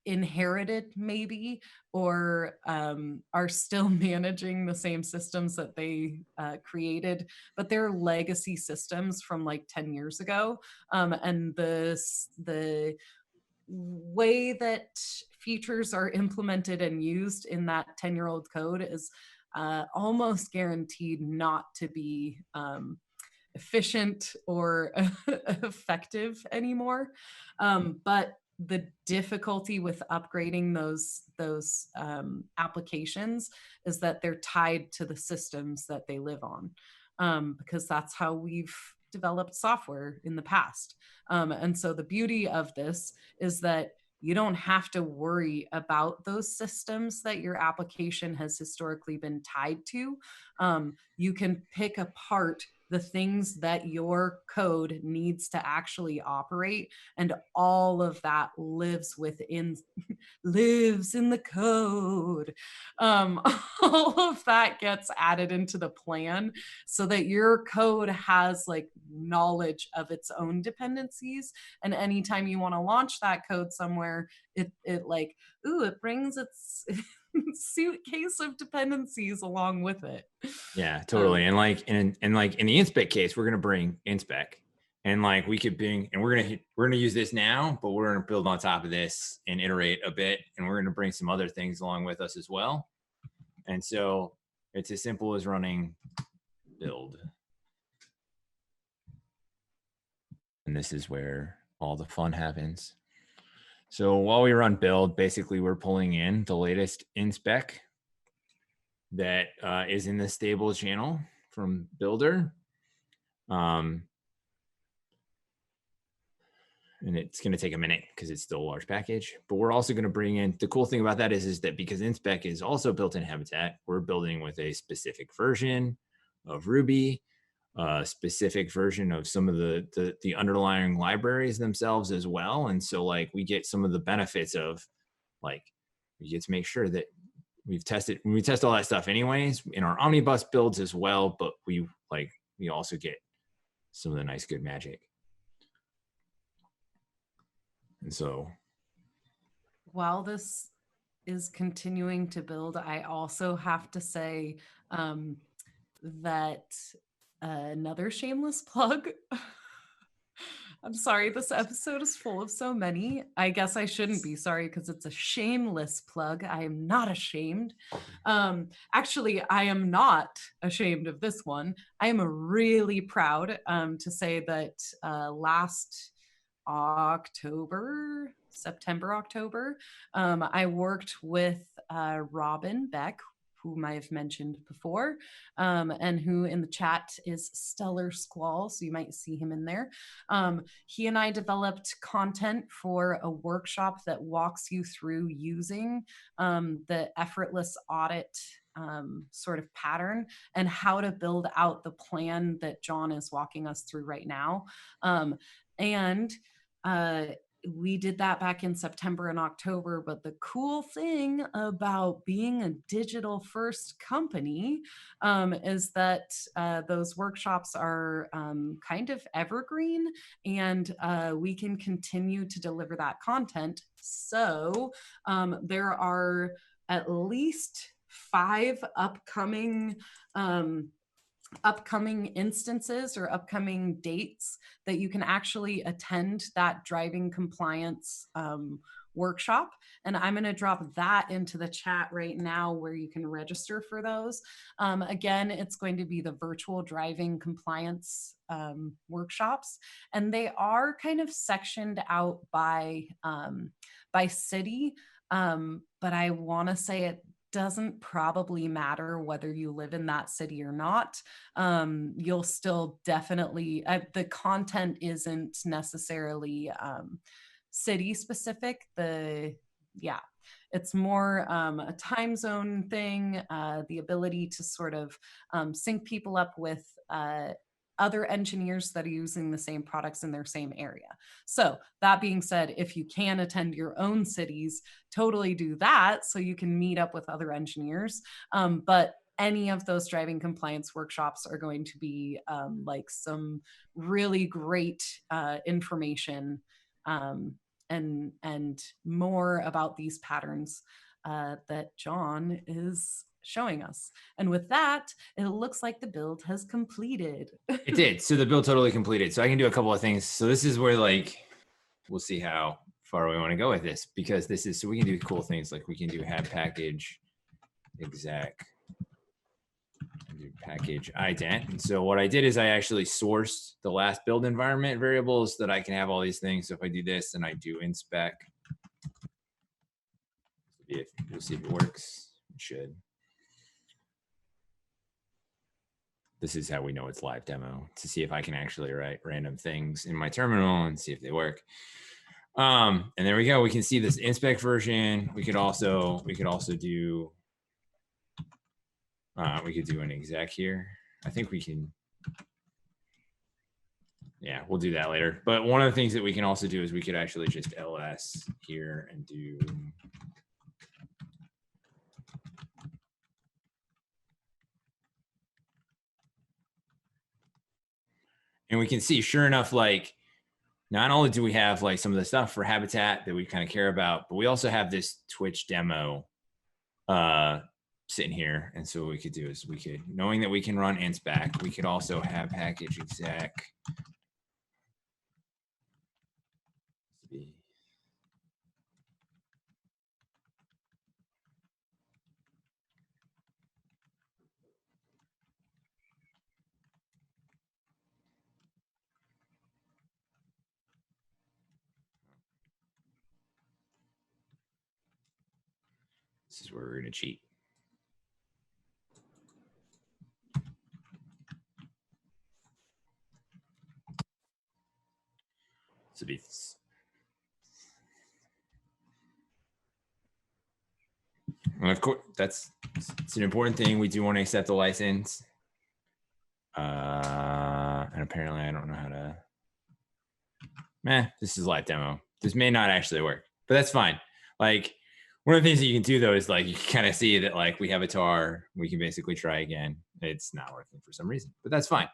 A: inherited maybe or are still managing the same systems that they created, but they're legacy systems from like 10 years ago. And the way that features are implemented and used in that 10-year-old code is almost guaranteed not to be efficient or effective anymore. But the difficulty with upgrading those applications is that they're tied to the systems that they live on, because that's how we've developed software in the past. And so the beauty of this is that you don't have to worry about those systems that your application has historically been tied to. You can pick apart the things that your code needs to actually operate, and all of that lives in the code. All of that gets added into the plan so that your code has like knowledge of its own dependencies, and anytime you want to launch that code somewhere, it like, ooh, it brings its suitcase of dependencies along with it.
C: Yeah, totally. And like in like in the InSpec case, we're gonna bring InSpec, and like we could bring, and we're gonna use this now, but we're gonna build on top of this and iterate a bit, and we're gonna bring some other things along with us as well. And so it's as simple as running build, and this is where all the fun happens. So while we run build, basically we're pulling in the latest InSpec that is in the stable channel from builder. And it's going to take a minute because it's still a large package, but we're also going to bring in, the cool thing about that is that because InSpec is also built in Habitat, we're building with a specific version of Ruby, a specific version of some of the underlying libraries themselves as well. And so like we get some of the benefits of like, we get to make sure that we test all that stuff anyways in our omnibus builds as well, but we also get some of the nice good magic. And so
A: while this is continuing to build, I also have to say that another shameless plug. I'm sorry, this episode is full of so many. I guess I shouldn't be sorry because it's a shameless plug. I am not ashamed. Actually, I am not ashamed of this one. I am really proud to say that last September, October, I worked with Robin Beck, whom I've mentioned before, and who in the chat is Stellar Squall, so you might see him in there. He and I developed content for a workshop that walks you through using the Effortless Audit sort of pattern and how to build out the plan that John is walking us through right now. We did that back in September and October, but the cool thing about being a digital first company is that those workshops are kind of evergreen, and we can continue to deliver that content. So there are at least 5 upcoming instances or upcoming dates that you can actually attend that driving compliance workshop. And I'm going to drop that into the chat right now where you can register for those. Again, it's going to be the virtual driving compliance workshops, and they are kind of sectioned out by city. But I want to say it doesn't probably matter whether you live in that city or not. You'll still definitely, the content isn't necessarily city specific. It's more a time zone thing, the ability to sort of sync people up with other engineers that are using the same products in their same area. So that being said, if you can attend your own cities, totally do that so you can meet up with other engineers. But any of those driving compliance workshops are going to be like some really great information and more about these patterns that John is showing us. And with that, it looks like the build has completed.
C: it did. So the build totally completed. So I can do a couple of things. So this is where like, we'll see how far we want to go with this, because this is, so we can do cool things like we can do have package exec, do package ident. And so what I did is I actually sourced the last build environment variables that I can have all these things. So if I do this and I do InSpec, we'll see if it works. It should. This is how we know it's live demo, to see if I can actually write random things in my terminal and see if they work. And there we go. We can see this InSpec version. We could also do, we could do an exec here. I think we can, Yeah, we'll do that later. But one of the things that we can also do is we could actually just ls here and do and we can see, sure enough, like not only do we have like some of the stuff for Habitat that we kind of care about, but we also have this Twitch demo sitting here. And so what we could do is we could, knowing that we can run InSpec, we could also have package exec be this is where we're going to cheat. So be and of course it's an important thing. We do want to accept the license. And apparently I don't know how to, this is live demo. This may not actually work, but that's fine. Like one of the things that you can do though is like, you can kind of see that like we have a tar, we can basically try again. It's not working for some reason, but that's fine.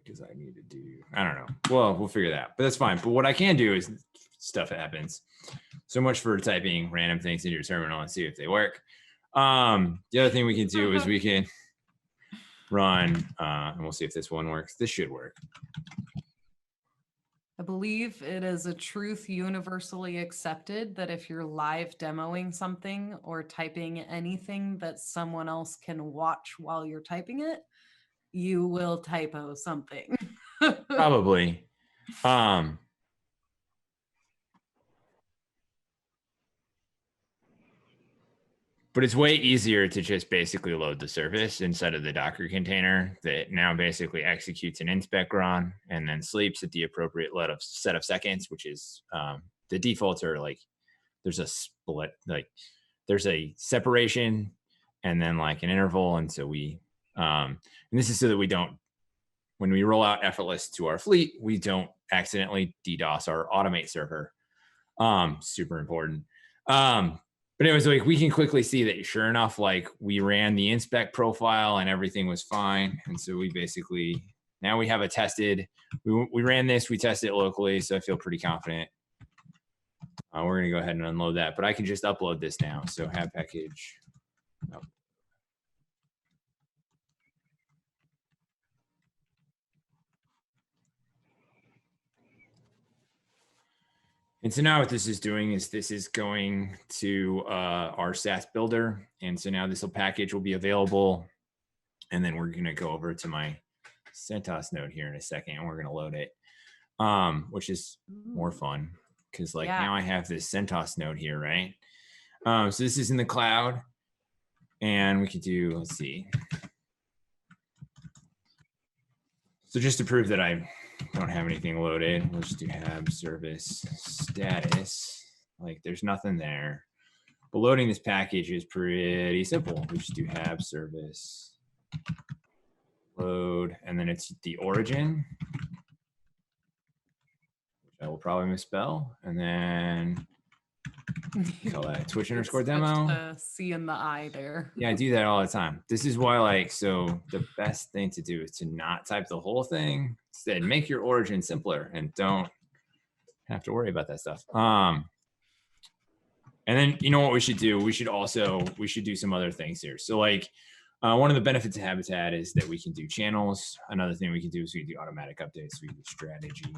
C: Because I need to do, I don't know. Well, we'll figure that out, but that's fine. But what I can do is stuff happens. So much for typing random things into your terminal and see if they work. The other thing we can do is we can run, and we'll see if this one works. This should work.
A: I believe it is a truth universally accepted that if you're live demoing something or typing anything that someone else can watch while you're typing it, you will typo something.
C: Probably. But it's way easier to just basically load the service inside of the Docker container that now basically executes an InSpec run and then sleeps at the appropriate set of seconds, which is the defaults are like, there's a split, like there's a separation and then like an interval. And so we, and this is so that we don't, when we roll out Effortless to our fleet, we don't accidentally DDoS our Automate server. Super important. But anyways, like we can quickly see that sure enough, like we ran the InSpec profile and everything was fine. And so we basically, now we have a tested, we ran this, we tested it locally. So I feel pretty confident. We're going to go ahead and unload that, but I can just upload this now. So have package. Oh. And so now what this is doing is this is going to our SaaS builder. And so now this package will be available. And then we're going to go over to my CentOS node here in a second, and we're going to load it, which is more fun because like now I have this CentOS node here, right? So this is in the cloud, and we could do, let's see. So just to prove that I don't have anything loaded, we'll just do have service status. Like there's nothing there. But loading this package is pretty simple. We just do have service load, and then it's the origin, which I will probably misspell, and then call that Twitch underscore demo.
A: The C and the I there.
C: Yeah, I do that all the time. This is why, like, so the best thing to do is to not type the whole thing. Instead, make your origin simpler and don't have to worry about that stuff. And then you know what we should do? We should do some other things here. So like one of the benefits of Habitat is that we can do channels. Another thing we can do is we can do automatic updates. We can do strategy.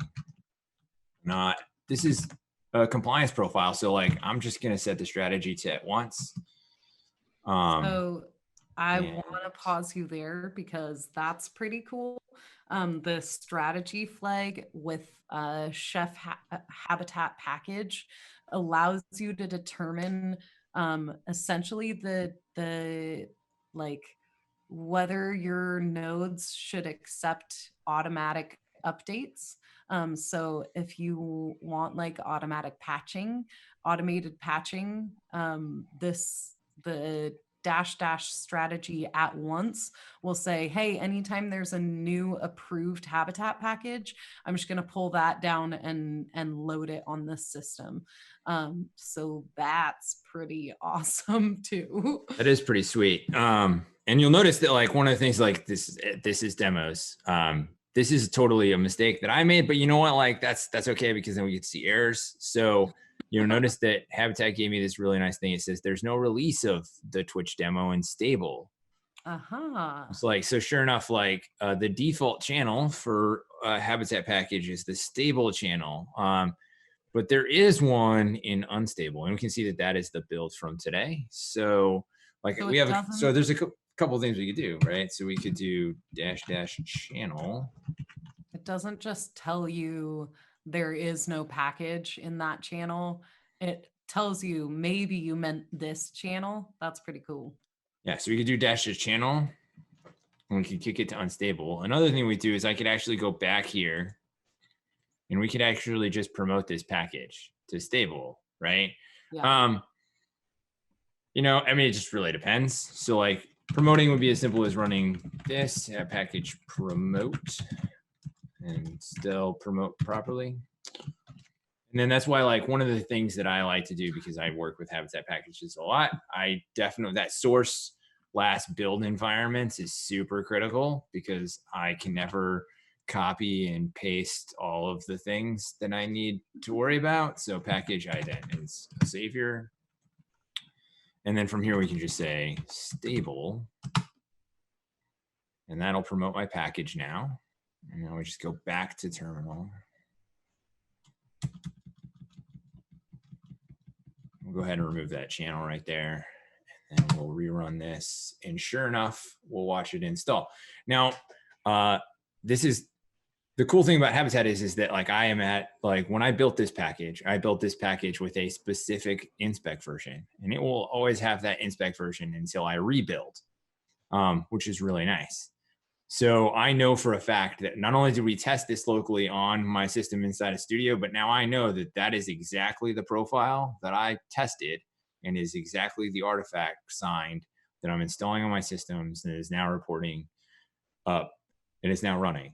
C: This is a compliance profile. So like, I'm just going to set the strategy to at once.
A: So I want to pause you there because that's pretty cool. The strategy flag with Chef Habitat package allows you to determine essentially the like whether your nodes should accept automatic updates. So if you want like automated patching, the -- strategy at once will say, hey, anytime there's a new approved habitat package, I'm just going to pull that down and load it on this system. So that's pretty awesome too.
C: That is pretty sweet. And you'll notice that like one of the things like this is demos. This is totally a mistake that I made, but you know what? Like that's okay, because then we get to see errors. So you'll notice that Habitat gave me this really nice thing. It says there's no release of the Twitch demo in stable. It's like, so sure enough, like the default channel for Habitat package is the stable channel. But there is one in unstable, and we can see that that is the build from today. So like
A: So
C: we
A: it
C: have, so there's a couple of things we could do, right? So we could do -- channel.
A: It doesn't just tell you there is no package in that channel. It tells you maybe you meant this channel. That's pretty cool.
C: Yeah, so we could do -- channel, and we could kick it to unstable. Another thing we do is I could actually go back here, and we could actually just promote this package to stable, right?
A: Yeah.
C: You know, I mean, it just really depends. So like promoting would be as simple as running this package promote and still promote properly. And then that's why, like, one of the things that I like to do, because I work with Habitat packages a lot, I definitely, that source last build environments is super critical, because I can never copy and paste all of the things that I need to worry about. So package ident is a savior. And then from here, we can just say stable, and that'll promote my package now. And now we just go back to terminal. We'll go ahead and remove that channel right there, and then we'll rerun this. And sure enough, we'll watch it install. Now, this is the cool thing about Habitat is that like I am at, like when I built this package, I built this package with a specific InSpec version, and it will always have that InSpec version until I rebuild, which is really nice. So I know for a fact that not only did we test this locally on my system inside a studio, but now I know that that is exactly the profile that I tested and is exactly the artifact signed that I'm installing on my systems, and is now reporting up, and it's now running.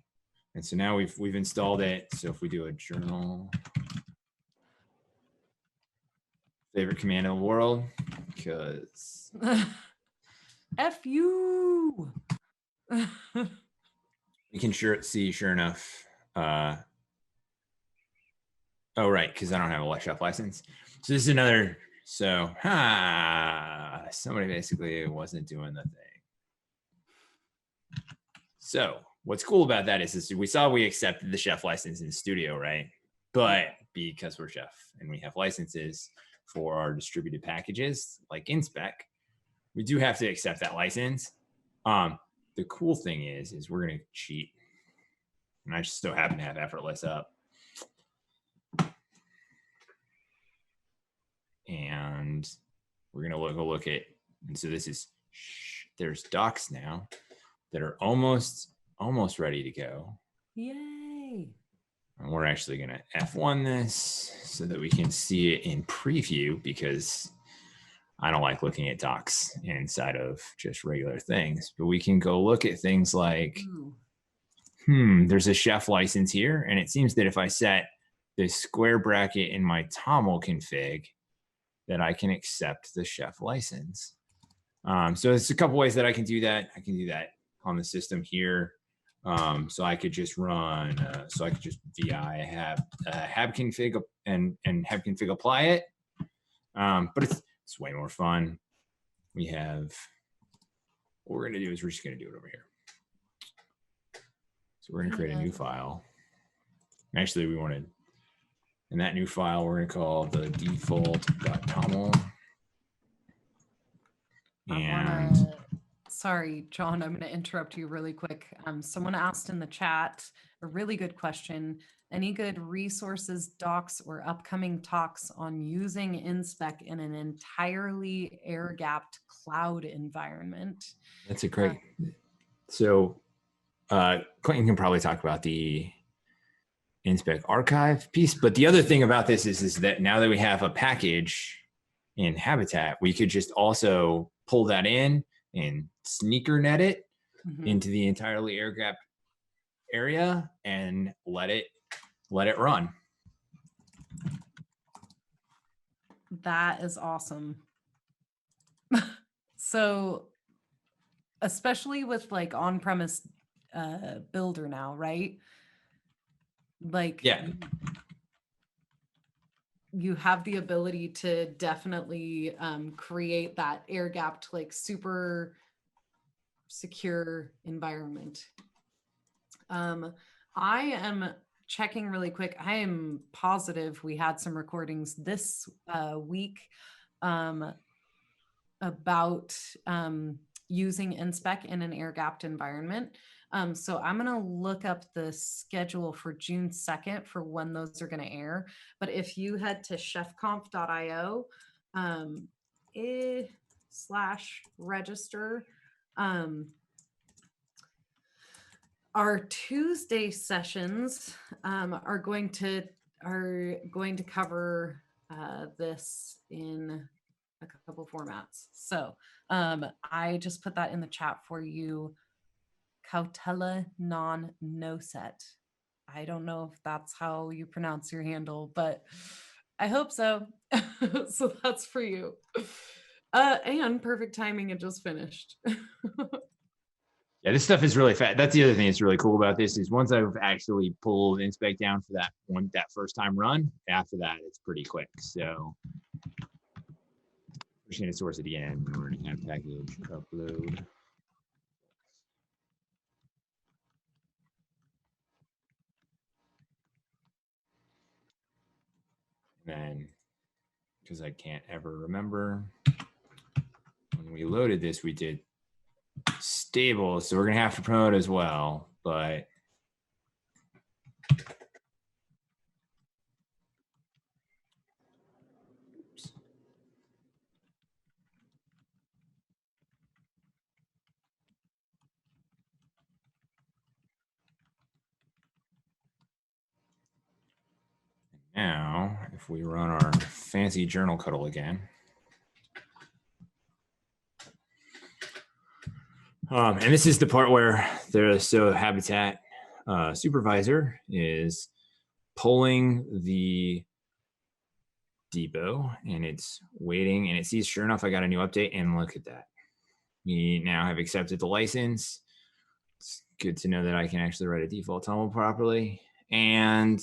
C: And so now we've installed it. So if we do a journal, favorite command in the world, because
A: F you.
C: we can see, sure enough. Oh, right, because I don't have a chef license. So this is another. So somebody basically wasn't doing the thing. So what's cool about that is we saw we accepted the chef license in the studio, right? But because we're chef and we have licenses for our distributed packages like InSpec, we do have to accept that license. The cool thing is we're going to cheat. And I just so happen to have Effortless up. And we're going to go look at, and so this is, there's docs now that are almost ready to go.
A: Yay.
C: And we're actually going to F1 this so that we can see it in preview, because I don't like looking at docs inside of just regular things, but we can go look at things like, there's a chef license here. And it seems that if I set this square bracket in my TOML config, that I can accept the chef license. So it's a couple ways that I can do that. I can do that on the system here. So I could just run, so I could just VI have config and have config apply it. But it's way more fun. We have, what we're going to do is we're just going to do it over here. So we're going to create a new file. Actually, we wanted, in that new file, we're going to call the default.toml. And
A: sorry, John, I'm going to interrupt you really quick. Someone asked in the chat a really good question. Any good resources, docs, or upcoming talks on using InSpec in an entirely air-gapped cloud environment?
C: That's a great. So Clinton can probably talk about the InSpec archive piece, but the other thing about this is that now that we have a package in Habitat, we could just also pull that in and sneaker net it
A: Mhm.
C: into the entirely air gap area and let it run.
A: That is awesome. So, especially with like on-premise builder now, right? Like
C: Yeah.
A: you have the ability to definitely create that air gapped, like super secure environment. I am checking really quick. I am positive we had some recordings this week about using InSpec in an air gapped environment. So I'm going to look up the schedule for June 2nd for when those are going to air. But if you head to chefconf.io /register, our Tuesday sessions are going to cover this in a couple formats. So I just put that in the chat for you. Cautela non nocet. I don't know if that's how you pronounce your handle, but I hope so. So that's for you. And perfect timing, it just finished.
C: Yeah, this stuff is really fast. That's the other thing that's really cool about this is once I've actually pulled InSpec down for that first time run, after that, it's pretty quick. So we're just going to source it again. We're going to have package upload. And then, because I can't ever remember, when we loaded this, we did stable. So we're going to have to promote as well, but now, if we run our fancy journal cuddle again, and this is the part where the habitat supervisor is pulling the depot and it's waiting and it sees, sure enough, I got a new update, and look at that. We now have accepted the license. It's good to know that I can actually write a default tunnel properly. And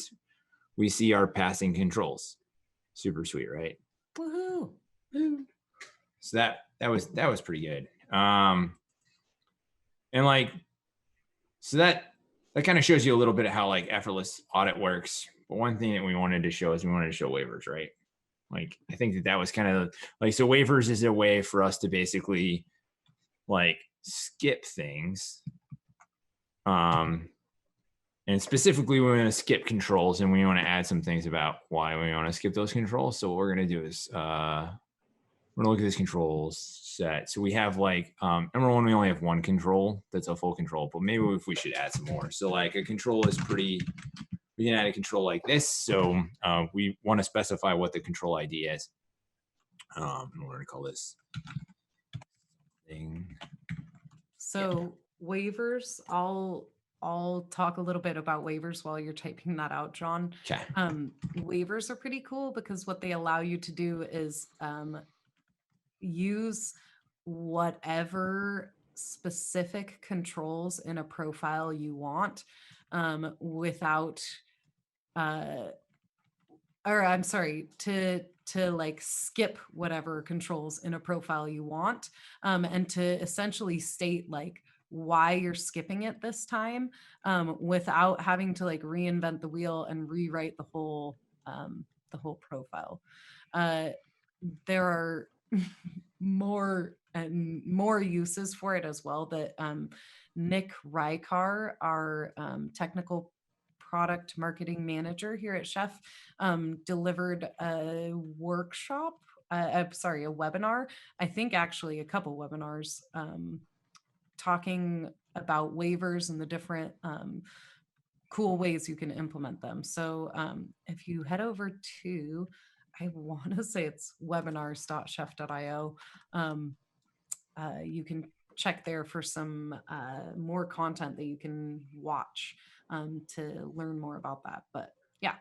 C: we see our passing controls. Super sweet, right?
A: Woohoo!
C: So that was pretty good. And like, so that kind of shows you a little bit of how like effortless audit works. But one thing that we wanted to show is we wanted to show waivers, right? Like, I think that was kind of like, so waivers is a way for us to basically like skip things. And specifically, we want to skip controls and we want to add some things about why we want to skip those controls. So what we're going to do is we're going to look at this controls set. So we have like, number one, we only have one control that's a full control, but maybe if we should add some more. So like a control is pretty, we can add a control like this. So we want to specify what the control ID is. And we're going to call this thing.
A: So waivers, I'll talk a little bit about waivers while you're typing that out, John.
C: Okay.
A: Waivers are pretty cool because what they allow you to do is use whatever specific controls in a profile you want without or I'm sorry, to like skip whatever controls in a profile you want, and to essentially state like why you're skipping it this time, without having to like reinvent the wheel and rewrite the whole profile. There are more and more uses for it as well that Nick Rykar, our technical product marketing manager here at Chef, delivered a workshop, a webinar, I think actually a couple webinars, talking about waivers and the different cool ways you can implement them. So if you head over to, I want to say it's webinars.chef.io, you can check there for some more content that you can watch to learn more about that. But yeah.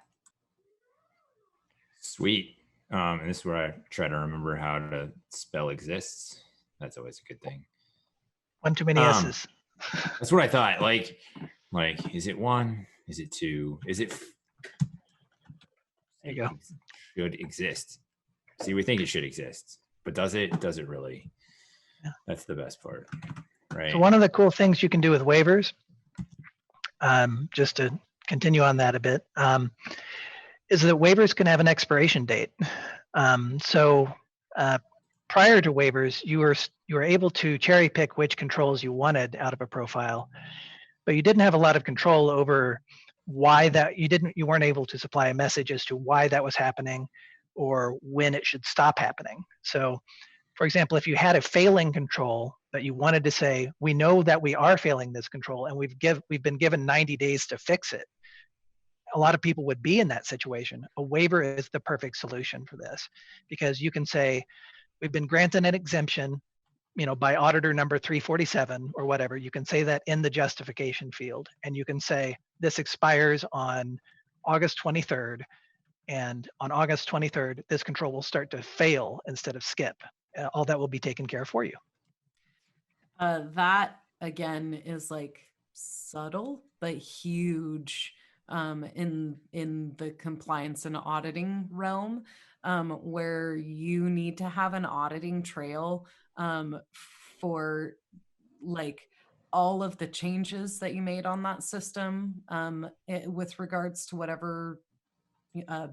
C: Sweet. And this is where I try to remember how to spell exists. That's always a good thing.
B: One too many S's.
C: That's what I thought. Like, is it one? Is it two? Is it?
B: There you go.
C: Should exist. See, we think it should exist, but does it? Does it really?
B: Yeah.
C: That's the best part, right?
B: So one of the cool things you can do with waivers, just to continue on that a bit, is that waivers can have an expiration date. Prior to waivers, you were able to cherry pick which controls you wanted out of a profile, but you didn't have a lot of control over why that you weren't able to supply a message as to why that was happening or when it should stop happening. So, for example, if you had a failing control, but you wanted to say, we know that we are failing this control and we've been given 90 days to fix it, a lot of people would be in that situation. A waiver is the perfect solution for this, because you can say, we've been granted an exemption, by auditor number 347 or whatever. You can say that in the justification field, and you can say this expires on August 23rd, and on August 23rd, this control will start to fail instead of skip. All that will be taken care of for you.
A: That again is like subtle but huge in the compliance and auditing realm, where you need to have an auditing trail for like all of the changes that you made on that system with regards to whatever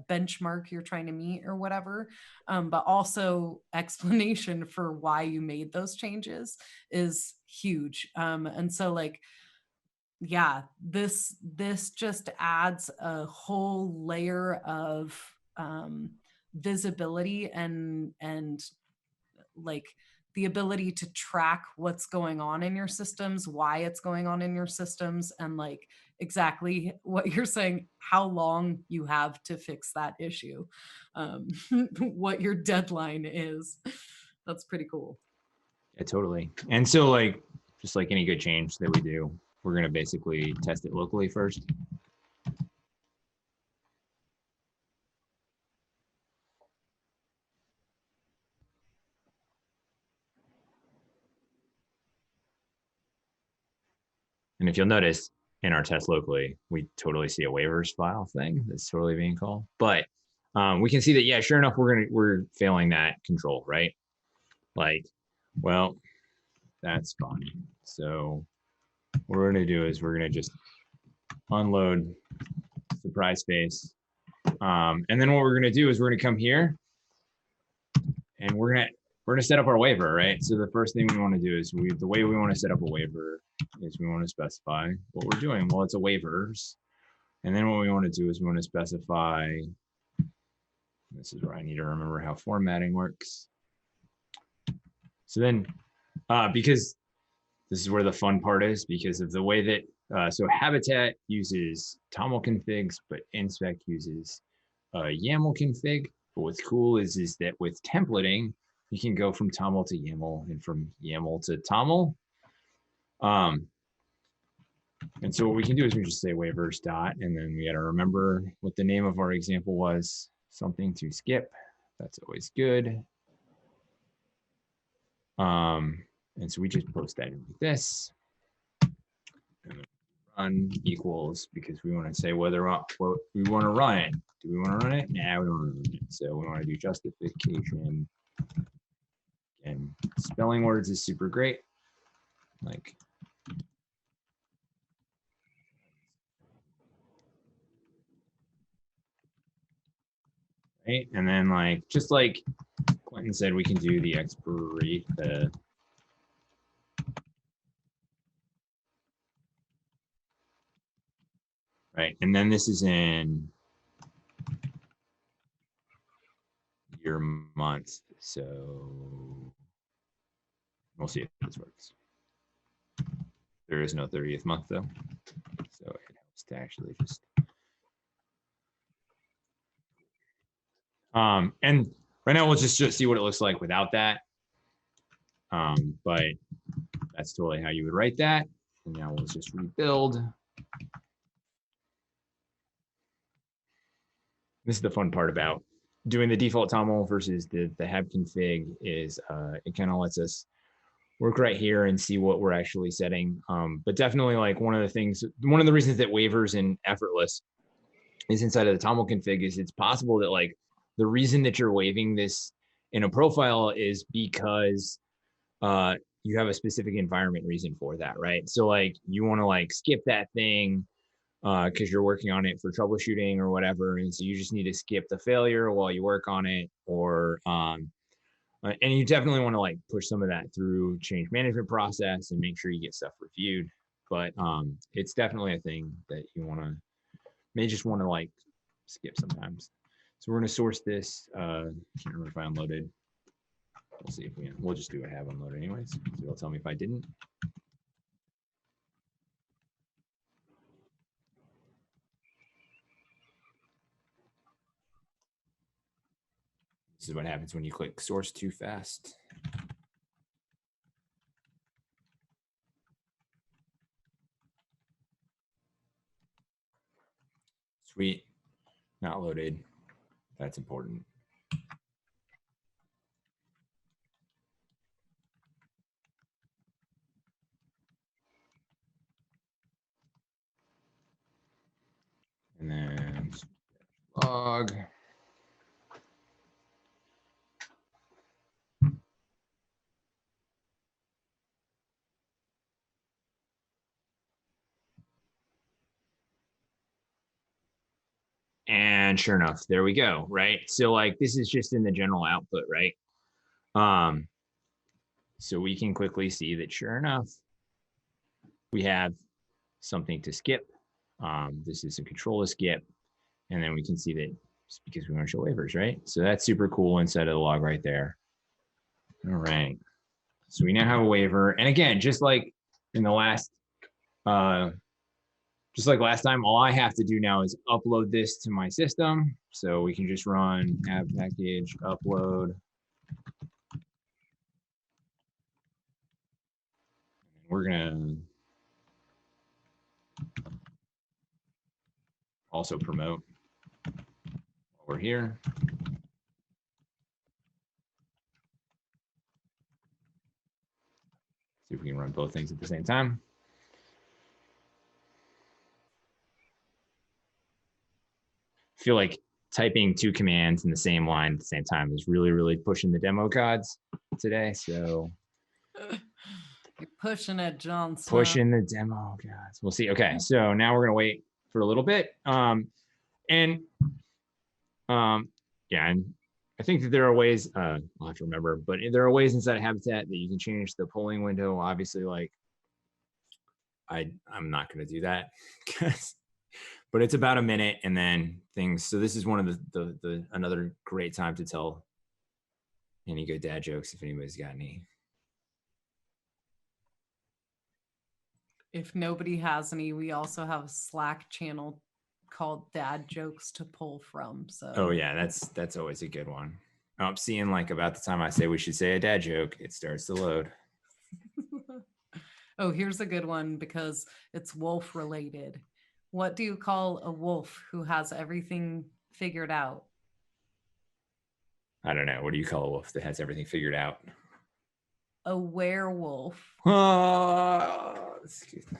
A: benchmark you're trying to meet or whatever, but also explanation for why you made those changes is huge. And so like, yeah, this just adds a whole layer of visibility and like the ability to track what's going on in your systems, why it's going on in your systems, and like exactly what you're saying, how long you have to fix that issue, what your deadline is. That's pretty cool.
C: Yeah, totally. And so like, just like any good change that we do, we're going to basically test it locally first. And if you'll notice in our test locally, we totally see a waivers file thing that's totally being called. But we can see that, yeah, sure enough, we're failing that control, right? Like, well, that's fine. So what we're going to do is we're going to just unload surprise space. And then what we're going to do is we're going to come here and we're going to set up our waiver, right? So the first thing we want to do is the way we want to set up a waiver is we want to specify what we're doing. Well, it's a waivers. And then what we want to do is we want to specify, this is where I need to remember how formatting works. So then, because this is where the fun part is, because of the way that, so Habitat uses TOML configs, but InSpec uses YAML config. But what's cool is that with templating, you can go from TOML to YAML and from YAML to TOML. And so what we can do is we just say waivers dot, and then we got to remember what the name of our example was, something to skip. That's always good. And so we just post that in like this. And then run equals, because we want to say whether or not we want to run it. Do we want to run it? Nah, we don't want to run it. So we want to do justification. And spelling words is super great. Like, right? And then like, just like Quentin said, we can do the expiration. Right, and then this is in year month. So we'll see if this works. There is no 30th month though. So it helps to actually just. And right now we'll just see what it looks like without that. But that's totally how you would write that. And now we'll just rebuild. This is the fun part about doing the default TOML versus the hab config is it kind of lets us work right here and see what we're actually setting. But definitely like one of the reasons that waivers in Effortless is inside of the TOML config is it's possible that like the reason that you're waiving this in a profile is because you have a specific environment reason for that, right? So like you want to like skip that thing because you're working on it for troubleshooting or whatever, and so you just need to skip the failure while you work on it, or and you definitely want to like push some of that through change management process and make sure you get stuff reviewed. But it's definitely a thing that you may just want to like skip sometimes. So we're going to source this. Can't remember if I unloaded. We'll see if we'll just do a have unloaded anyways. So it'll tell me if I didn't. This is what happens when you click source too fast. Sweet, not loaded. That's important. And then log. And sure enough, there we go, right? So like this is just in the general output, right? So we can quickly see that sure enough, we have something to skip. This is a control to skip. And then we can see that it's because we want to show waivers, right? So that's super cool inside of the log right there. All right. So we now have a waiver. And again, just like in the last, just like last time, all I have to do now is upload this to my system. So we can just run app package upload. We're going to also promote while we're here. See if we can run both things at the same time. I feel like typing 2 commands in the same line at the same time is really, really pushing the demo gods today. So
A: you're pushing it, John Snow.
C: Pushing the demo gods. We'll see. Okay, so now we're gonna wait for a little bit. Yeah, and I think that there are ways, I'll have to remember, but there are ways inside of Habitat that you can change the polling window. Obviously, like I'm not gonna do that but it's about a minute and then things. So this is one of the another great time to tell any good dad jokes if anybody's got any.
A: If nobody has any, we also have a Slack channel called Dad Jokes to pull from. So
C: oh yeah, that's always a good one. I'm seeing like about the time I say we should say a dad joke, it starts to load.
A: Oh, here's a good one because it's wolf related. What do you call a wolf who has everything figured out?
C: I don't know. What do you call a wolf that has everything figured out?
A: A werewolf.
C: Excuse me.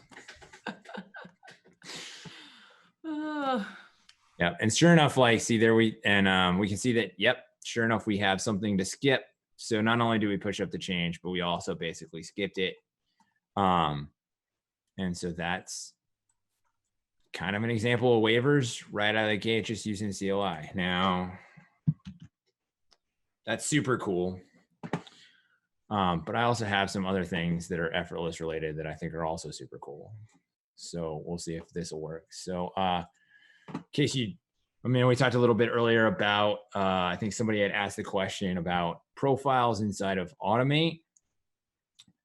C: Yeah, and sure enough, like see there we can see that. Yep, sure enough, we have something to skip. So not only do we push up the change, but we also basically skipped it. And so that's kind of an example of waivers right out of the gate, just using CLI. Now, that's super cool. But I also have some other things that are Effortless related that I think are also super cool. So we'll see if this will work. So in case we talked a little bit earlier about, I think somebody had asked the question about profiles inside of Automate.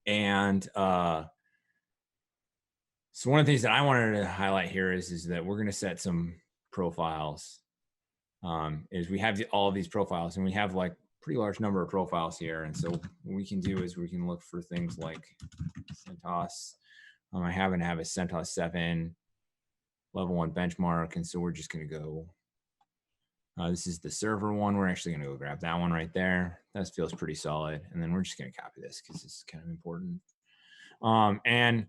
C: And so one of the things that I wanted to highlight here is that we're going to set some profiles. Is we have all of these profiles and we have like pretty large number of profiles here. And so what we can do is we can look for things like CentOS. I happen to have a CentOS 7 level 1 benchmark. And so we're just going to go, this is the server one. We're actually going to go grab that one right there. That feels pretty solid. And then we're just going to copy this because this is kind of important. And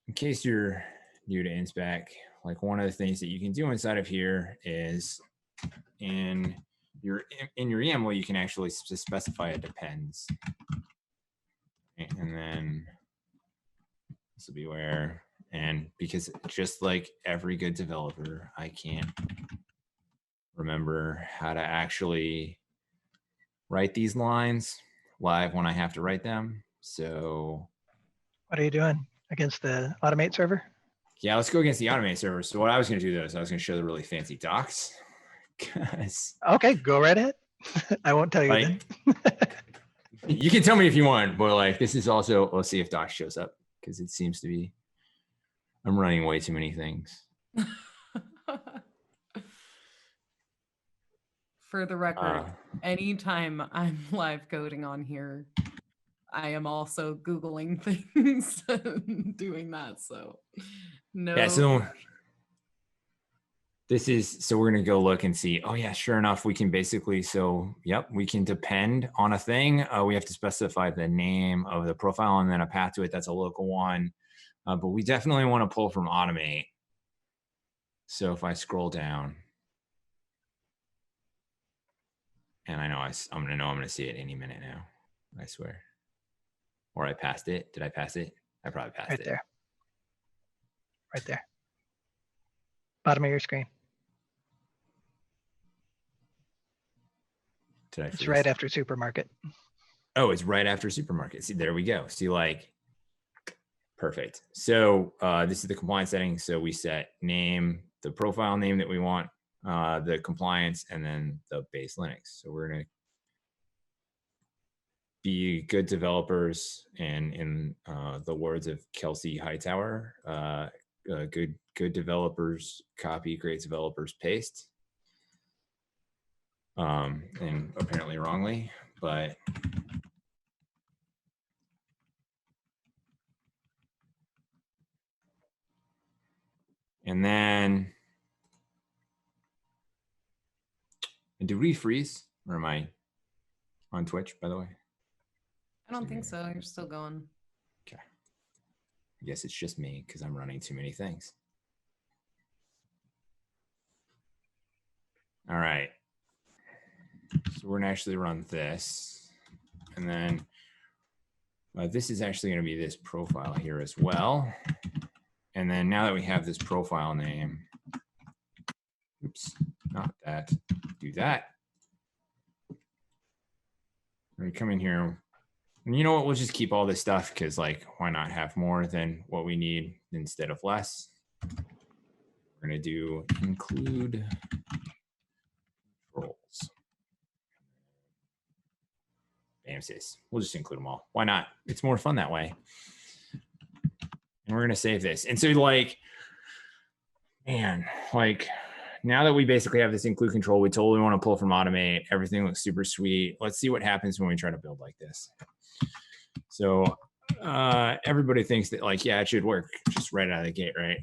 C: in case you're new to InSpec, like one of the things that you can do inside of here is in your YAML, you can actually specify a depends. And then this will be where, and because just like every good developer, I can't remember how to actually write these lines live when I have to write them. So
B: what are you doing against the Automate server?
C: Yeah, let's go against the Automate server. So what I was going to do though is I was going to show the really fancy docs.
B: Okay, go right ahead. I won't tell you
C: like,
B: then.
C: You can tell me if you want, but like this is also, let's see if docs shows up because it seems to be, I'm running way too many things.
A: For the record, anytime I'm live coding on here, I am also Googling things and doing that. So no.
C: Yeah, so this is, so we're going to go look and see, oh yeah, sure enough, we can basically, so yep, we can depend on a thing. We have to specify the name of the profile and then a path to it. That's a local one. But we definitely want to pull from Automate. So if I scroll down, and I know I'm going to see it any minute now, I swear. Or I passed it. Did I pass it? I probably passed it.
B: Right there. Right there. Bottom of your screen. It's right after supermarket.
C: Oh, it's right after supermarket. See, there we go. See, like, perfect. So this is the compliance settings. So we set name, the profile name that we want, the compliance, and then the base Linux. So we're going to be good developers, and in the words of Kelsey Hightower, good developers copy, great developers paste. And apparently wrongly, but and then do we freeze, or am I on Twitch, by the way?
A: I don't think so. You're still going.
C: Okay. I guess it's just me because I'm running too many things. All right. So we're going to actually run this. And then this is actually going to be this profile here as well. And then now that we have this profile name, oops, not that, do that. We're going to come in here. And you know what? We'll just keep all this stuff because, like, why not have more than what we need instead of less? We're going to do include controls. Bam, sis. We'll just include them all. Why not? It's more fun that way. And we're going to save this. And so, like, man, like, now that we basically have this include control, we totally want to pull from Automate. Everything looks super sweet. Let's see what happens when we try to build like this. So everybody thinks that, like, yeah, it should work just right out of the gate, right?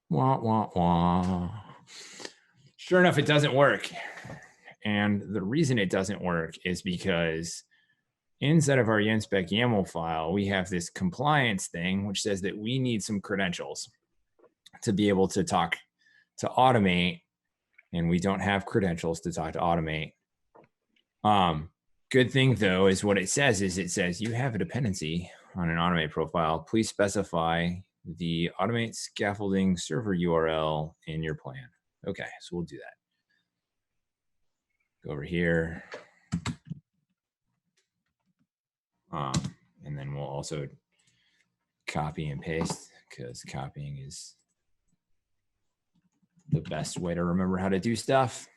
C: Wah, wah, wah. Sure enough, it doesn't work. And the reason it doesn't work is because inside of our InSpec YAML file, we have this compliance thing, which says that we need some credentials to be able to talk to Automate, and we don't have credentials to talk to Automate. Good thing though is what it says is it says you have a dependency on an Automate profile. Please specify the Automate scaffolding server URL in your plan. Okay, so we'll do that. Go over here. And then we'll also copy and paste because copying is the best way to remember how to do stuff.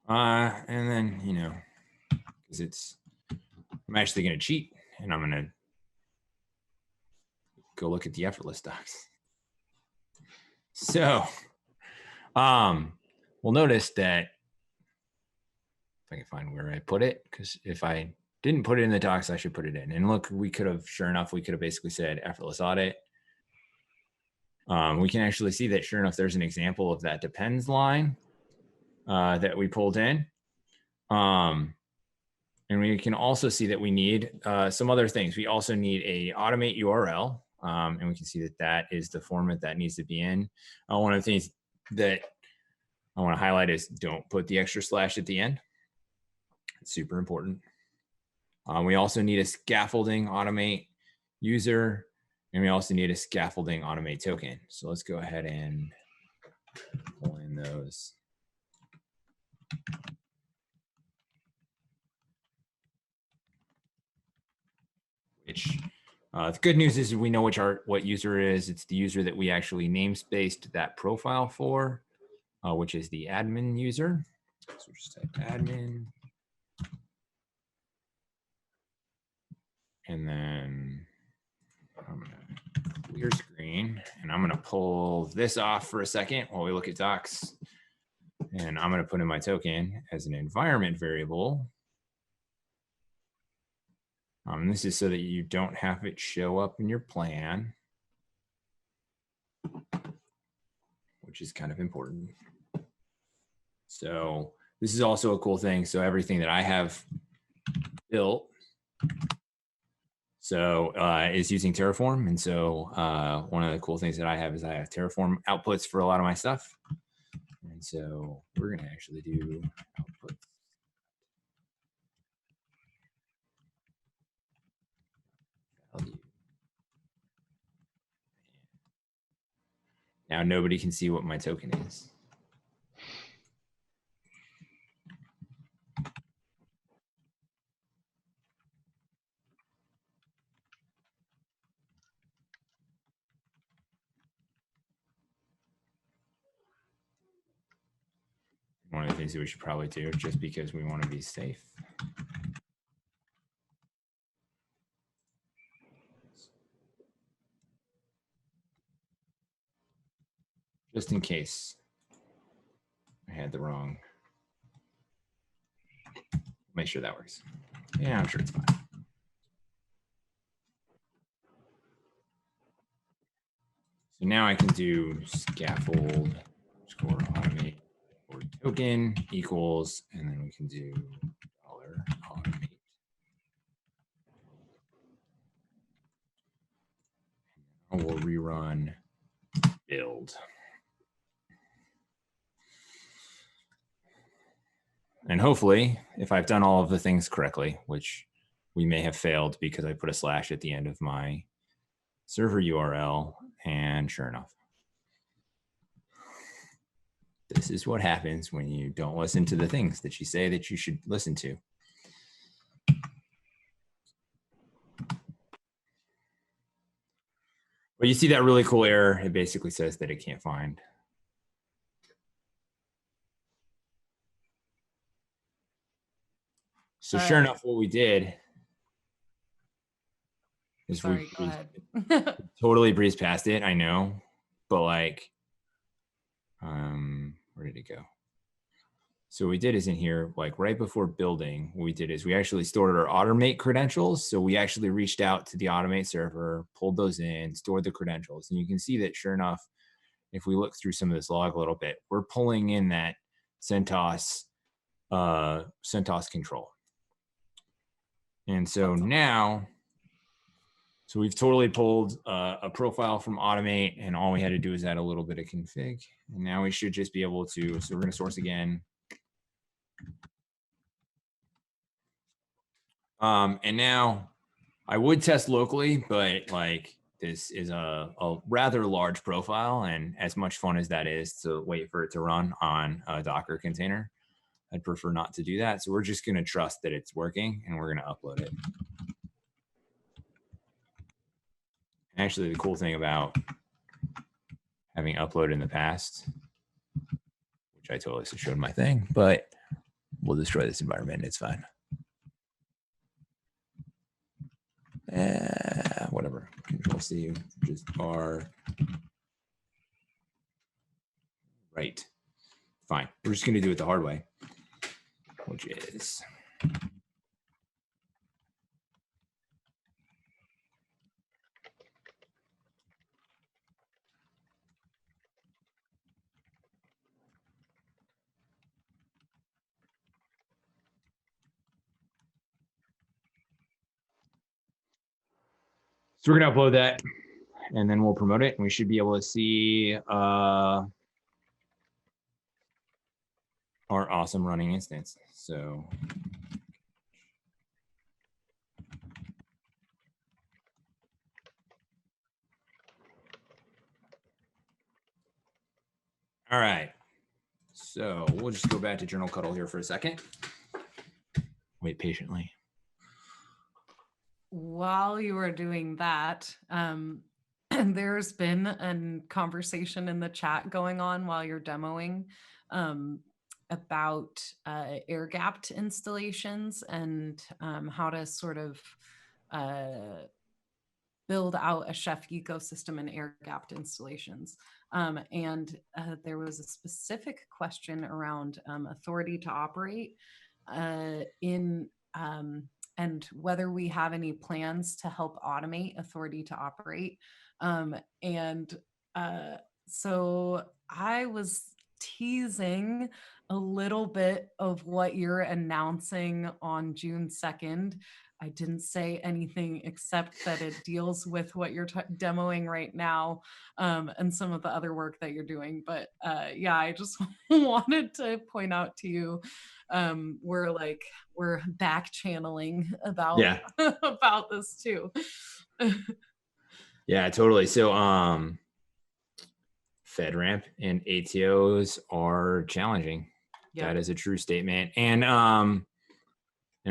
C: And then, you know, because it's I'm actually going to cheat, and I'm going to go look at the Effortless docs. So, we'll notice that if I can find where I put it, because if I didn't put it in the docs, I should put it in. And look, we could have, sure enough, we could have basically said Effortless Audit. We can actually see that, sure enough, there's an example of that depends line that we pulled in. And we can also see that we need some other things. We also need a automate URL, and we can see that that is the format that needs to be in. One of the things that I want to highlight is don't put the extra slash at the end. It's super important. We also need a scaffolding automate user, and we also need a scaffolding automate token. So let's go ahead and pull in those. Which the good news is we know what user it is. It's the user that we actually namespaced that profile for, which is the admin user. So just type admin. And then I'm going to clear screen, and I'm going to pull this off for a second while we look at docs. And I'm going to put in my token as an environment variable. This is so that you don't have it show up in your plan, which is kind of important. So this is also a cool thing. So everything that I have built is using Terraform. And so one of the cool things that I have is I have Terraform outputs for a lot of my stuff. And so we're going to actually do outputs. Now nobody can see what my token is. One of the things that we should probably do, just because we want to be safe. Just in case I had the wrong. Make sure that works. Yeah, I'm sure it's fine. So now I can do scaffold score automate or token equals, and then we can do $automate. And we'll rerun build. And hopefully, if I've done all of the things correctly, which we may have failed because I put a slash at the end of my server URL, and sure enough, this is what happens when you don't listen to the things that you say that you should listen to. But you see that really cool error. It basically says that it can't find. So sure enough, what we did is we totally breezed past it. I know, but like, where did it go? So what we did is in here, like right before building, what we did is we actually stored our automate credentials. So we actually reached out to the automate server, pulled those in, stored the credentials. And you can see that sure enough, if we look through some of this log a little bit, we're pulling in that CentOS control. And so now, so we've totally pulled a profile from automate, and all we had to do is add a little bit of config. And now we should just be able to, so we're going to source again. And now I would test locally, but like this is a rather large profile, and as much fun as that is to wait for it to run on a Docker container, I'd prefer not to do that. So we're just going to trust that it's working, and we're going to upload it. Actually, the cool thing about having uploaded in the past, which I totally showed my thing, but we'll destroy this environment. It's fine. We'll see just R. Right. Fine. We're just going to do it the hard way, which is so we're going to upload that and then we'll promote it and we should be able to see our awesome running instance. So all right. So we'll just go back to Journal Cuddle here for a second. Wait patiently.
A: While you were doing that, there's been a conversation in the chat going on while you're demoing about air-gapped installations and how to sort of build out a chef ecosystem in air-gapped installations. And there was a specific question around authority to operate and whether we have any plans to help automate authority to operate. So I was teasing a little bit of what you're announcing on June 2nd. I didn't say anything except that it deals with what you're demoing right now and some of the other work that you're doing. But yeah, I just wanted to point out to you, we're back channeling about about this too.
C: Yeah, totally. So FedRAMP and ATOs are challenging. Yep. That is a true statement. And I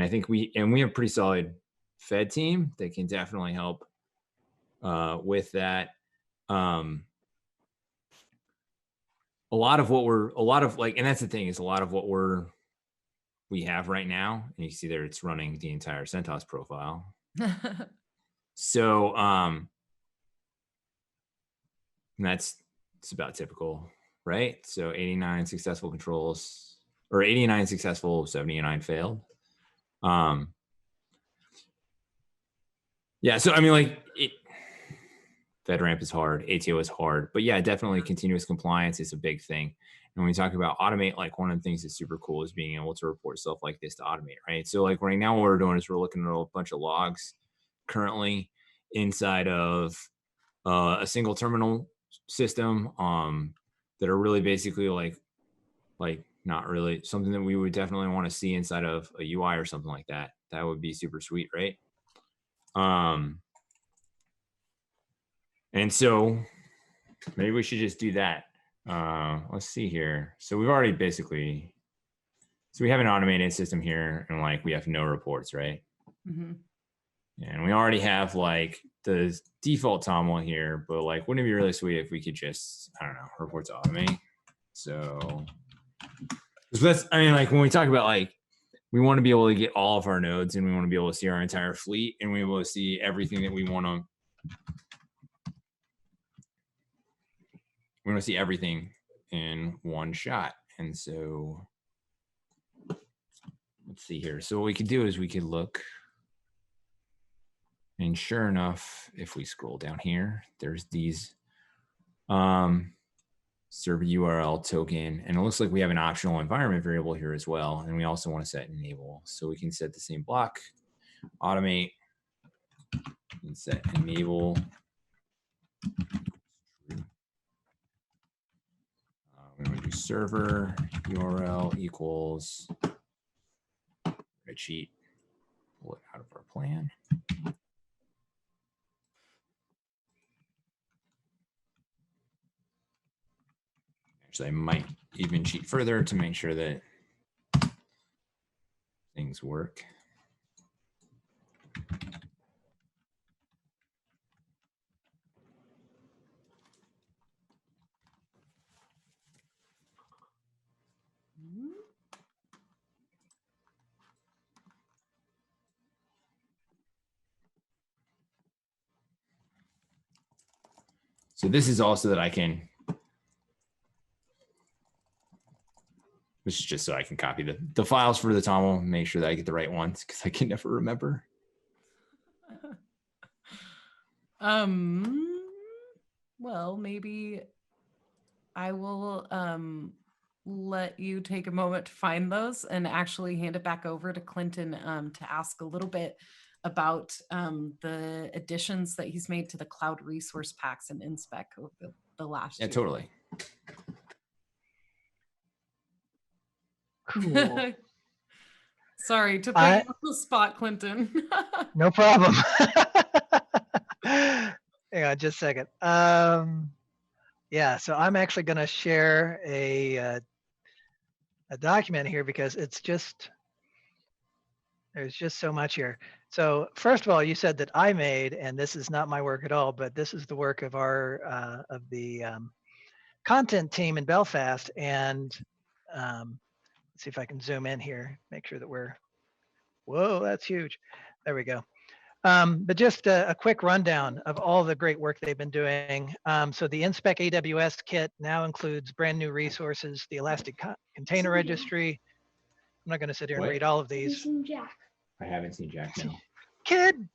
C: think we have a pretty solid Fed team that can definitely help with that. And that's the thing is a lot of what we have right now, and you see there it's running the entire CentOS profile. So and it's about typical, right? So 89 successful controls, or 89 successful, 79 failed. Yeah, so I mean, like FedRAMP is hard, ATO is hard, but yeah, definitely continuous compliance is a big thing. And when we talk about automate, like one of the things that's super cool is being able to report stuff like this to automate, right? So like right now what we're doing is we're looking at a bunch of logs currently inside of a single terminal system that are really basically like not really something that we would definitely want to see inside of a UI or something like that. That would be super sweet, right? And so maybe we should just do that. Let's see here. So we've already basically, so we have an automated system here and like we have no reports, right? Mm-hmm. And we already have like the default toml here, but like, wouldn't it be really sweet if we could just, I don't know, report to automate? So that's, I mean, like when we talk about like, we want to be able to get all of our nodes and we want to be able to see our entire fleet and we will see everything that we want to see everything in one shot. And so let's see here. So what we could do is we could look, and sure enough, if we scroll down here, there's these server URL token, and it looks like we have an optional environment variable here as well. And we also want to set enable. So we can set the same block, automate, and set enable. We're going to do server URL equals, a cheat, pull it out of our plan. Actually, I might even cheat further to make sure that things work. So this is also that I can, this is just so I can copy the files for the TOML, make sure that I get the right ones because I can never remember.
A: Well, maybe I will let you take a moment to find those and actually hand it back over to Clinton to ask a little bit about the additions that he's made to the cloud resource packs in InSpec over the last year.
C: Totally.
B: Cool.
A: Sorry to put you on the spot, Clinton.
B: No problem. Hang on just a second. Yeah, so I'm actually going to share a document here because it's just, there's just so much here. So first of all, you said that I made, and this is not my work at all, but this is the work of our of the content team in Belfast. And let's see if I can zoom in here, make sure that we're, whoa, that's huge. There we go. But just a quick rundown of all the great work they've been doing. So the InSpec AWS kit now includes brand new resources, the Elastic Container Registry. I'm not going to sit here and read all of these.
C: I haven't seen Jack now.
B: Kid,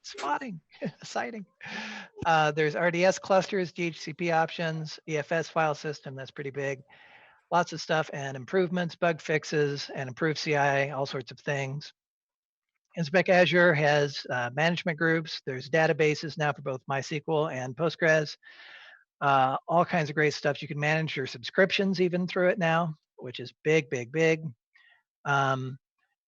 B: spotting, sighting. There's RDS clusters, DHCP options, EFS file system. That's pretty big. Lots of stuff and improvements, bug fixes, and improved CI, all sorts of things. InSpec Azure has management groups. There's databases now for both MySQL and Postgres. All kinds of great stuff. You can manage your subscriptions even through it now, which is big, big, big.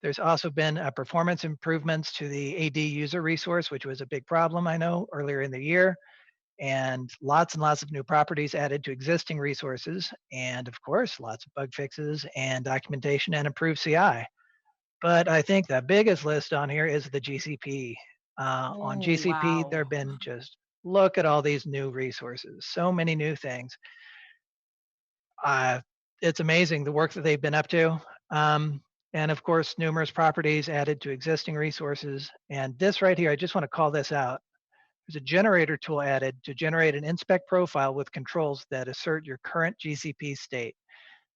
B: There's also been performance improvements to the AD user resource, which was a big problem, I know, earlier in the year. And lots of new properties added to existing resources. And of course, lots of bug fixes and documentation and improved CI. But I think the biggest list on here is the GCP. On GCP,
A: wow.
B: there have been just, look at all these new resources, so many new things. It's amazing the work that they've been up to. And of course, numerous properties added to existing resources. And this right here, I just want to call this out. There's a generator tool added to generate an InSpec profile with controls that assert your current GCP state.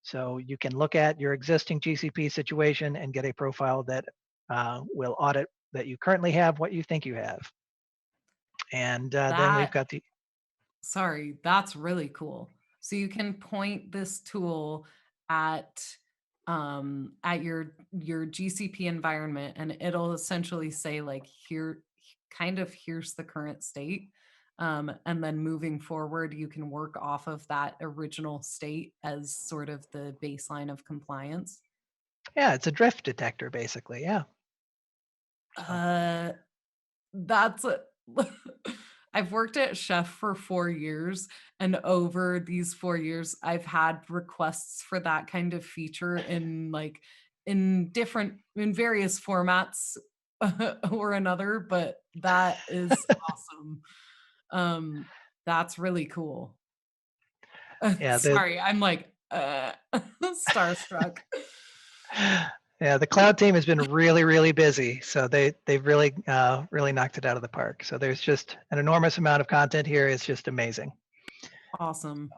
B: So you can look at your existing GCP situation and get a profile that will audit that you currently have, what you think you have. And then we've got the...
A: Sorry, that's really cool. So you can point this tool at your GCP environment, and it'll essentially say like, here, kind of here's the current state. And then moving forward, you can work off of that original state as sort of the baseline of compliance.
B: Yeah, it's a drift detector, basically. Yeah.
A: That's I've worked at Chef for 4 years, and over these 4 years, I've had requests for that kind of feature in various formats or another, but that is awesome. That's really cool.
B: Yeah.
A: Sorry, I'm like starstruck.
B: Yeah, the cloud team has been really, really busy. So they've really knocked it out of the park. So there's just an enormous amount of content here. It's just amazing.
A: Awesome.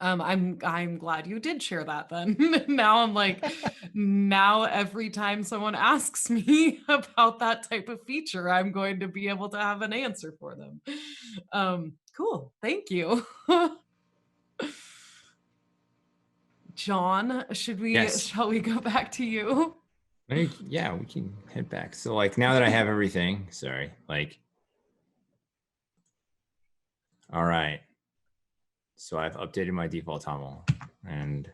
A: I'm glad you did share that then. Now I'm like, now every time someone asks me about that type of feature, I'm going to be able to have an answer for them. Cool. Thank you. John, shall we go back to you?
C: Yeah, we can head back. So like now that I have everything, sorry, like, all right. So I've updated my default TOML, and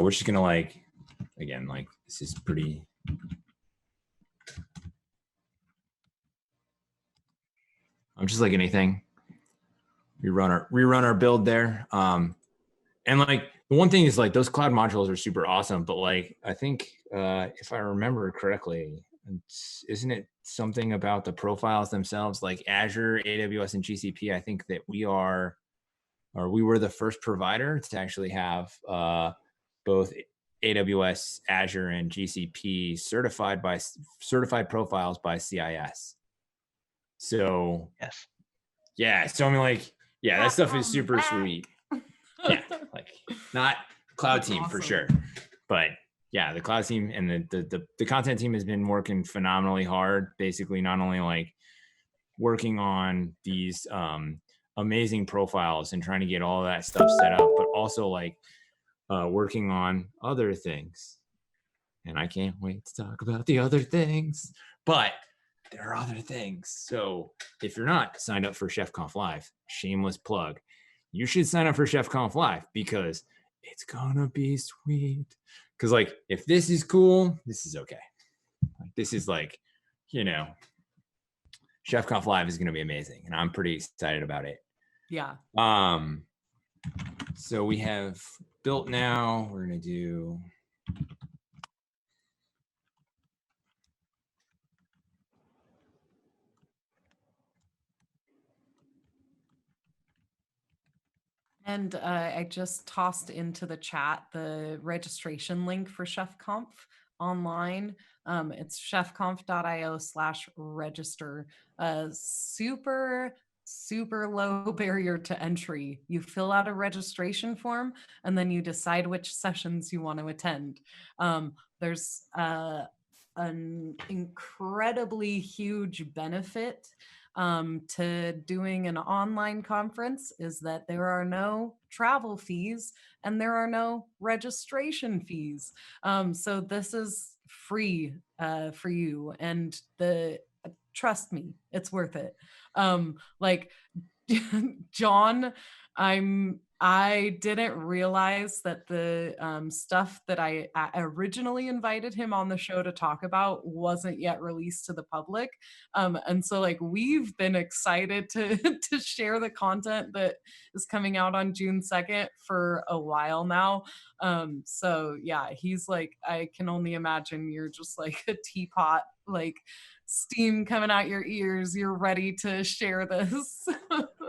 C: we're just gonna like, again, like this is pretty. I'm just like anything. We run our build there. And like the one thing is like those cloud modules are super awesome, but like I think if I remember correctly, isn't it something about the profiles themselves, like Azure, AWS, and GCP? I think that we were the first provider to actually have both AWS, Azure, and GCP certified profiles by CIS. So
B: yes.
C: Yeah. So I mean, like, yeah, that stuff is super sweet. Yeah. Like not cloud
A: That's
C: team for
A: awesome.
C: sure. But yeah, the cloud team and the content team has been working phenomenally hard, basically not only like working on these amazing profiles and trying to get all that stuff set up, but also like working on other things. And I can't wait to talk about the other things, but there are other things. So if you're not signed up for ChefConf Live, shameless plug, you should sign up for ChefConf Live because it's gonna be sweet. Because like, if this is cool, this is okay. Like this is like, you know, ChefConf Live is gonna be amazing, and I'm pretty excited about it.
A: Yeah.
C: So we have built now. We're gonna do.
A: And I just tossed into the chat the registration link for ChefConf Online. It's chefconf.io/register. Super low barrier to entry. You fill out a registration form and then you decide which sessions you want to attend. There's an incredibly huge benefit to doing an online conference is that there are no travel fees and there are no registration fees. So this is free for you, and trust me, it's worth it. Like John, I didn't realize that the stuff that I originally invited him on the show to talk about wasn't yet released to the public. And so like we've been excited to to share the content that is coming out on June 2nd for a while now. So yeah, he's like, I can only imagine you're just like a teapot, like steam coming out your ears. You're ready to share this.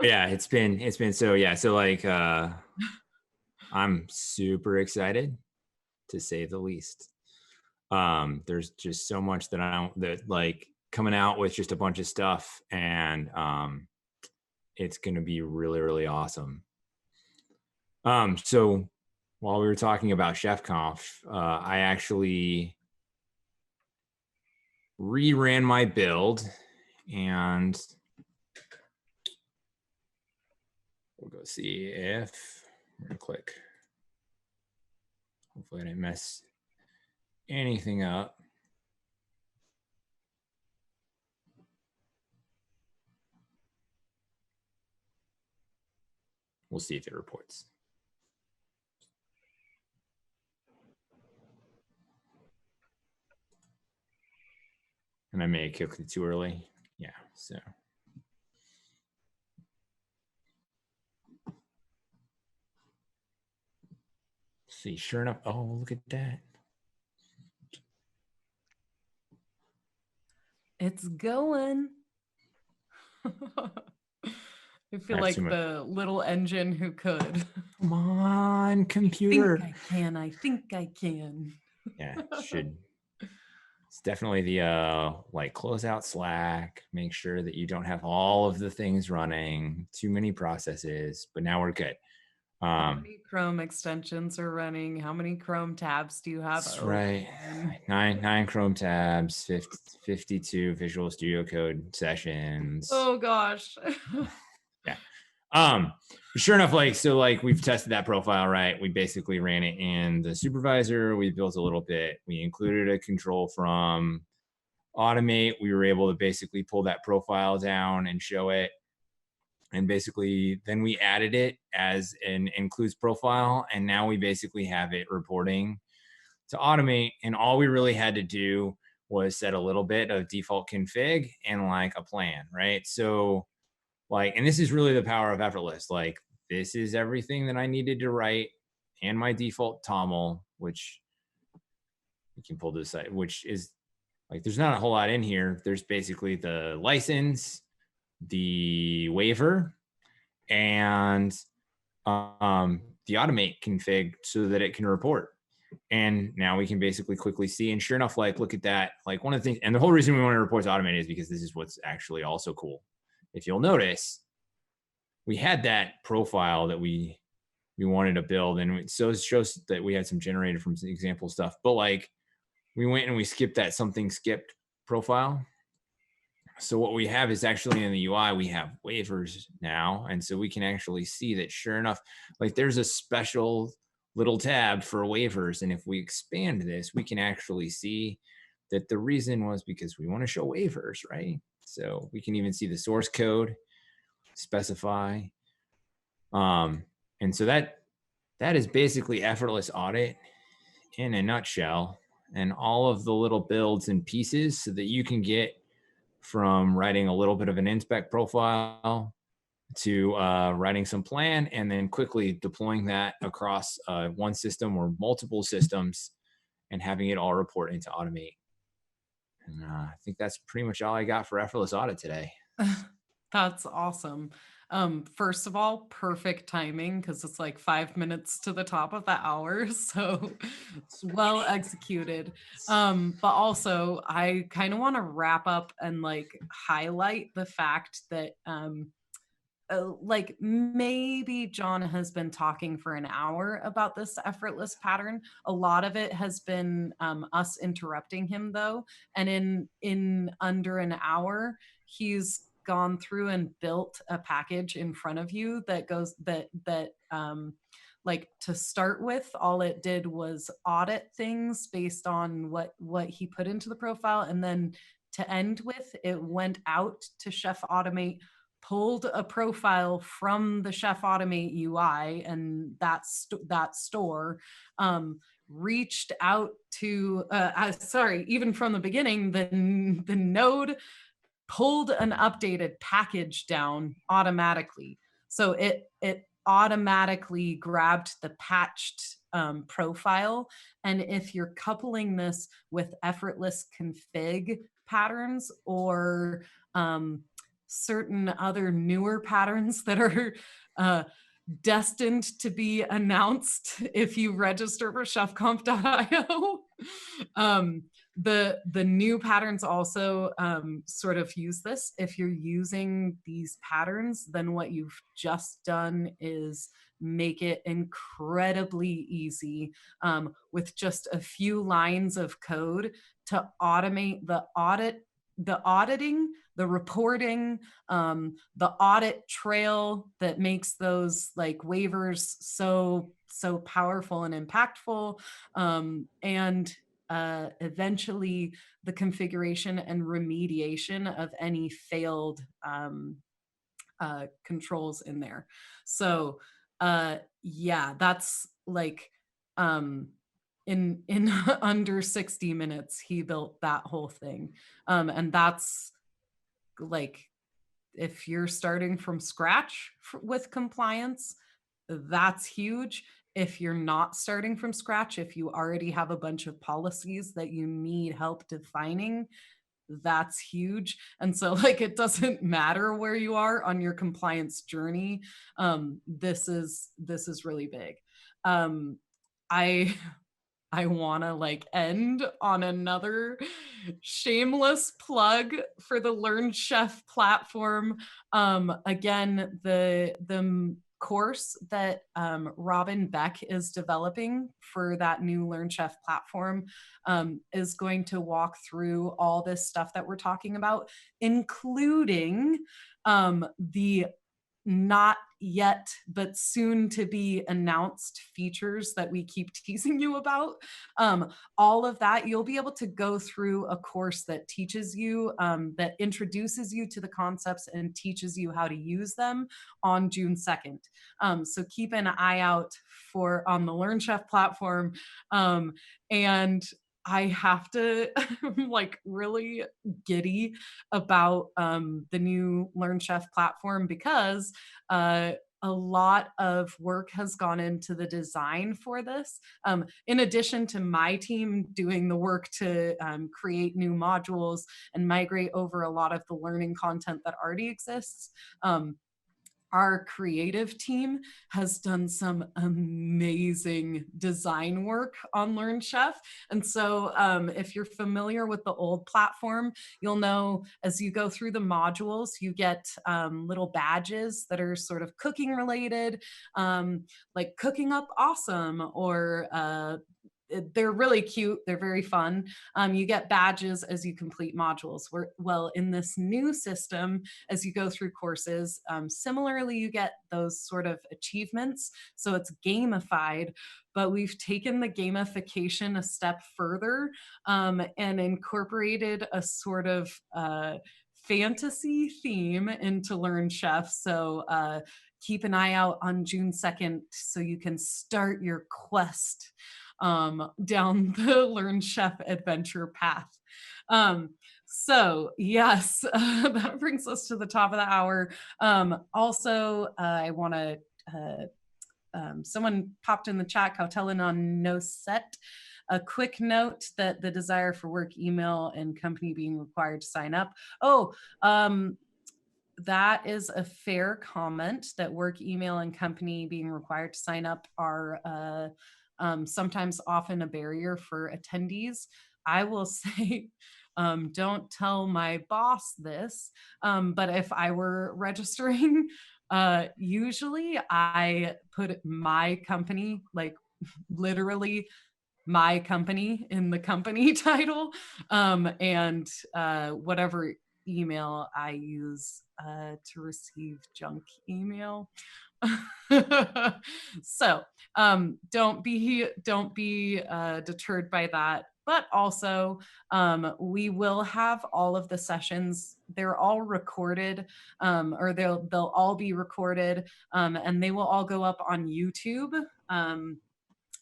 C: Yeah, it's been so yeah. So like I'm super excited to say the least. There's just so much that like coming out with just a bunch of stuff, and it's gonna be really, really awesome. So while we were talking about ChefConf, I actually reran my build, and we'll go see if we're gonna click. Hopefully I didn't mess anything up. We'll see if it reports. And I may have clicked it too early. Yeah, so. See, sure enough. Oh, look at that.
A: It's going. I feel like the little engine who could.
C: Come on, computer.
A: I think I can.
C: Yeah, should. It's definitely the like close out Slack, make sure that you don't have all of the things running, too many processes, but now we're good.
A: How many Chrome extensions are running? How many Chrome tabs do you have?
C: That's right. Nine Chrome tabs, 52 Visual Studio Code sessions.
A: Oh gosh.
C: Yeah. Sure enough, like, so like we've tested that profile, right? We basically ran it in the supervisor. We built a little bit. We included a control from Automate. We were able to basically pull that profile down and show it. And basically then we added it as an includes profile. And now we basically have it reporting to Automate. And all we really had to do was set a little bit of default config and like a plan, right? So like, and this is really the power of Effortless. Like, this is everything that I needed to write and my default TOML, which we can pull this out, which is like, there's not a whole lot in here. There's basically the license, the waiver, and the automate config so that it can report. And now we can basically quickly see, and sure enough, like, look at that. Like one of the things, and the whole reason we want to report to automate is because this is what's actually also cool. If you'll notice, we had that profile that we wanted to build, and so it shows that we had some generated from some example stuff. But like we went and we skipped that something skipped profile. So what we have is actually in the UI, we have waivers now. And so we can actually see that sure enough, like there's a special little tab for waivers. And if we expand this, we can actually see that the reason was because we want to show waivers, right? So we can even see the source code, specify. And so that is basically Effortless Audit in a nutshell, and all of the little builds and pieces so that you can get from writing a little bit of an InSpec profile to writing some plan and then quickly deploying that across one system or multiple systems and having it all report into Automate. And I think that's pretty much all I got for Effortless Audit today.
A: That's awesome. First of all, perfect timing because it's like 5 minutes to the top of the hour. So it's well executed. But also I kind of want to wrap up and like highlight the fact that like maybe John has been talking for an hour about this effortless pattern. A lot of it has been us interrupting him though. And in under an hour, he's gone through and built a package in front of you that goes that like to start with, all it did was audit things based on what he put into the profile. And then to end with, it went out to Chef Automate, pulled a profile from the Chef Automate UI and that store, reached out to, sorry, even from the beginning, the node pulled an updated package down automatically. So it automatically grabbed the patched profile. And if you're coupling this with effortless config patterns or certain other newer patterns that are destined to be announced if you register for chefconf.io. The new patterns also sort of use this. If you're using these patterns, then what you've just done is make it incredibly easy with just a few lines of code to automate the auditing, the reporting, the audit trail that makes those like waivers so powerful and impactful, and eventually the configuration and remediation of any failed controls in there. So yeah, that's like in under 60 minutes he built that whole thing, and that's like, if you're starting from scratch with compliance, that's huge. If you're not starting from scratch, if you already have a bunch of policies that you need help defining, that's huge. And so like, it doesn't matter where you are on your compliance journey. This is really big. I want to like end on another shameless plug for the Learn Chef platform. Again, the course that Robin Beck is developing for that new Learn Chef platform is going to walk through all this stuff that we're talking about, including the not yet but soon to be announced features that we keep teasing you about. All of that, you'll be able to go through a course that teaches you, that introduces you to the concepts and teaches you how to use them on June 2nd. So keep an eye out for on the Learn Chef platform. And I have to I'm like really giddy about the new Learn Chef platform because a lot of work has gone into the design for this. In addition to my team doing the work to create new modules and migrate over a lot of the learning content that already exists, our creative team has done some amazing design work on Learn Chef. And so if you're familiar with the old platform, you'll know as you go through the modules, you get little badges that are sort of cooking related, like Cooking Up Awesome, or they're really cute. They're very fun. You get badges as you complete modules. Well, in this new system, as you go through courses, similarly, you get those sort of achievements. So it's gamified, but we've taken the gamification a step further and incorporated a sort of fantasy theme into Learn Chef. So keep an eye out on June 2nd so you can start your quest down the Learn Chef adventure path. So yes, that brings us to the top of the hour. Also, I want to, someone popped in the chat, Kautelin on no set. A quick note that the desire for work email and company being required to sign up. Oh, that is a fair comment, that work email and company being required to sign up are sometimes often a barrier for attendees. I will say, don't tell my boss this, but if I were registering, usually I put my company, like literally my company, in the company title, and whatever email I use to receive junk email. So don't be deterred by that. But also, we will have all of the sessions. They're all recorded, or they'll all be recorded, and they will all go up on YouTube.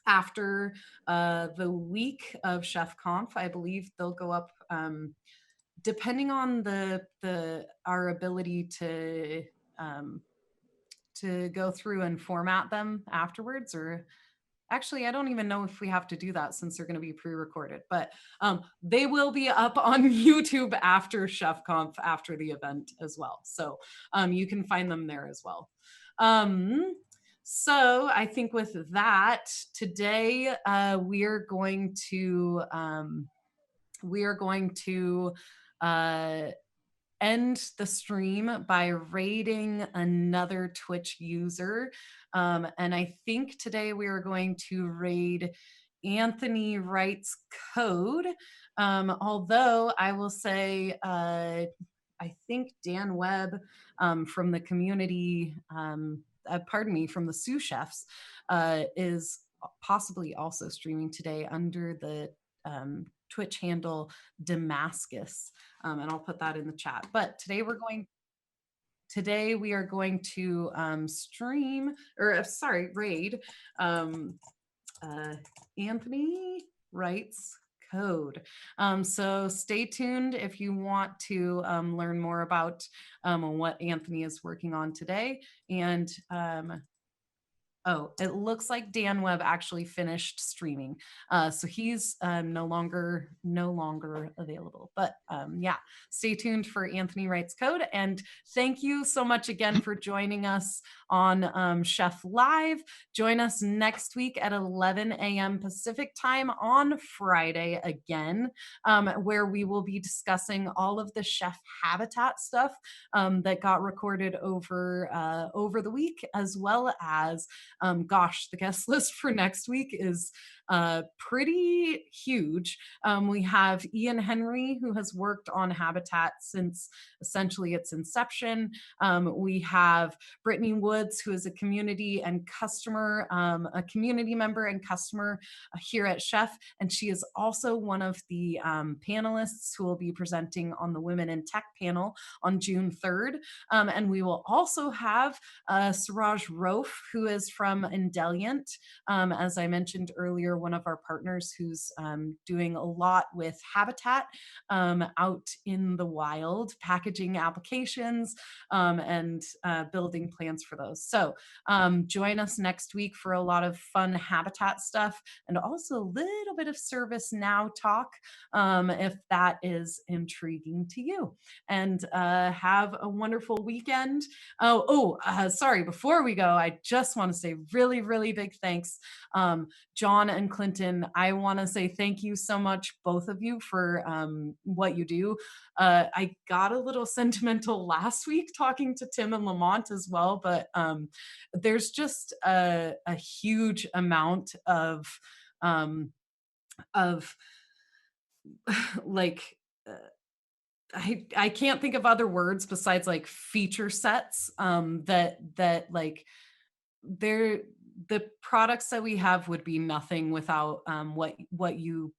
A: After the week of ChefConf, I believe they'll go up, depending on our ability to go through and format them afterwards. Or actually, I don't even know if we have to do that since they're going to be pre-recorded, but they will be up on YouTube after ChefConf, after the event as well. So you can find them there as well. So I think with that, today we are going to end the stream by raiding another Twitch user. And I think today we are going to raid Anthony Wright's Code. Although I will say, I think Dan Webb from the community, pardon me, from the sous chefs, is possibly also streaming today under the Twitch handle Damascus, and I'll put that in the chat. But today we are going to raid Anthony Wright's Code. So stay tuned if you want to learn more about what Anthony is working on today. And oh, it looks like Dan Webb actually finished streaming. So he's no longer available. But yeah, stay tuned for Anthony Wright's Code. And thank you so much again for joining us on Chef Live. Join us next week at 11 a.m. Pacific time on Friday again, where we will be discussing all of the chef habitat stuff that got recorded over the week, as well as gosh, the guest list for next week is pretty huge. We have Ian Henry, who has worked on Habitat since essentially its inception. We have Brittany Woods, who is a community member and customer here at Chef, and she is also one of the panelists who will be presenting on the Women in Tech panel on June 3rd. And we will also have Suraj Rofe, who is from Indeliant, as I mentioned earlier, one of our partners who's doing a lot with habitat out in the wild, packaging applications and building plans for those. So join us next week for a lot of fun habitat stuff and also a little bit of ServiceNow talk if that is intriguing to you. And have a wonderful weekend. Sorry, before we go, I just want to say really, really big thanks. John and Clinton, I want to say thank you so much, both of you, for what you do. I got a little sentimental last week talking to Tim and Lamont as well, but there's just a huge amount of like, I can't think of other words besides like feature sets that like they're the products that we have would be nothing without what you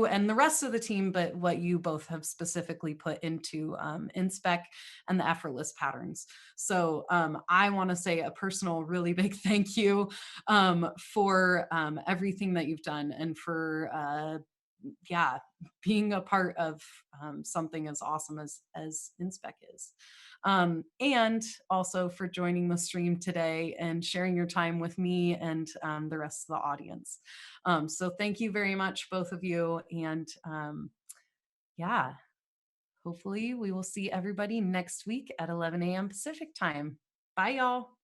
A: and the rest of the team, but what you both have specifically put into InSpec and the effortless patterns. So I want to say a personal, really big thank you for everything that you've done and for being a part of something as awesome as InSpec is. And also for joining the stream today and sharing your time with me and the rest of the audience. So thank you very much, both of you. And hopefully we will see everybody next week at 11 a.m. Pacific time. Bye, y'all.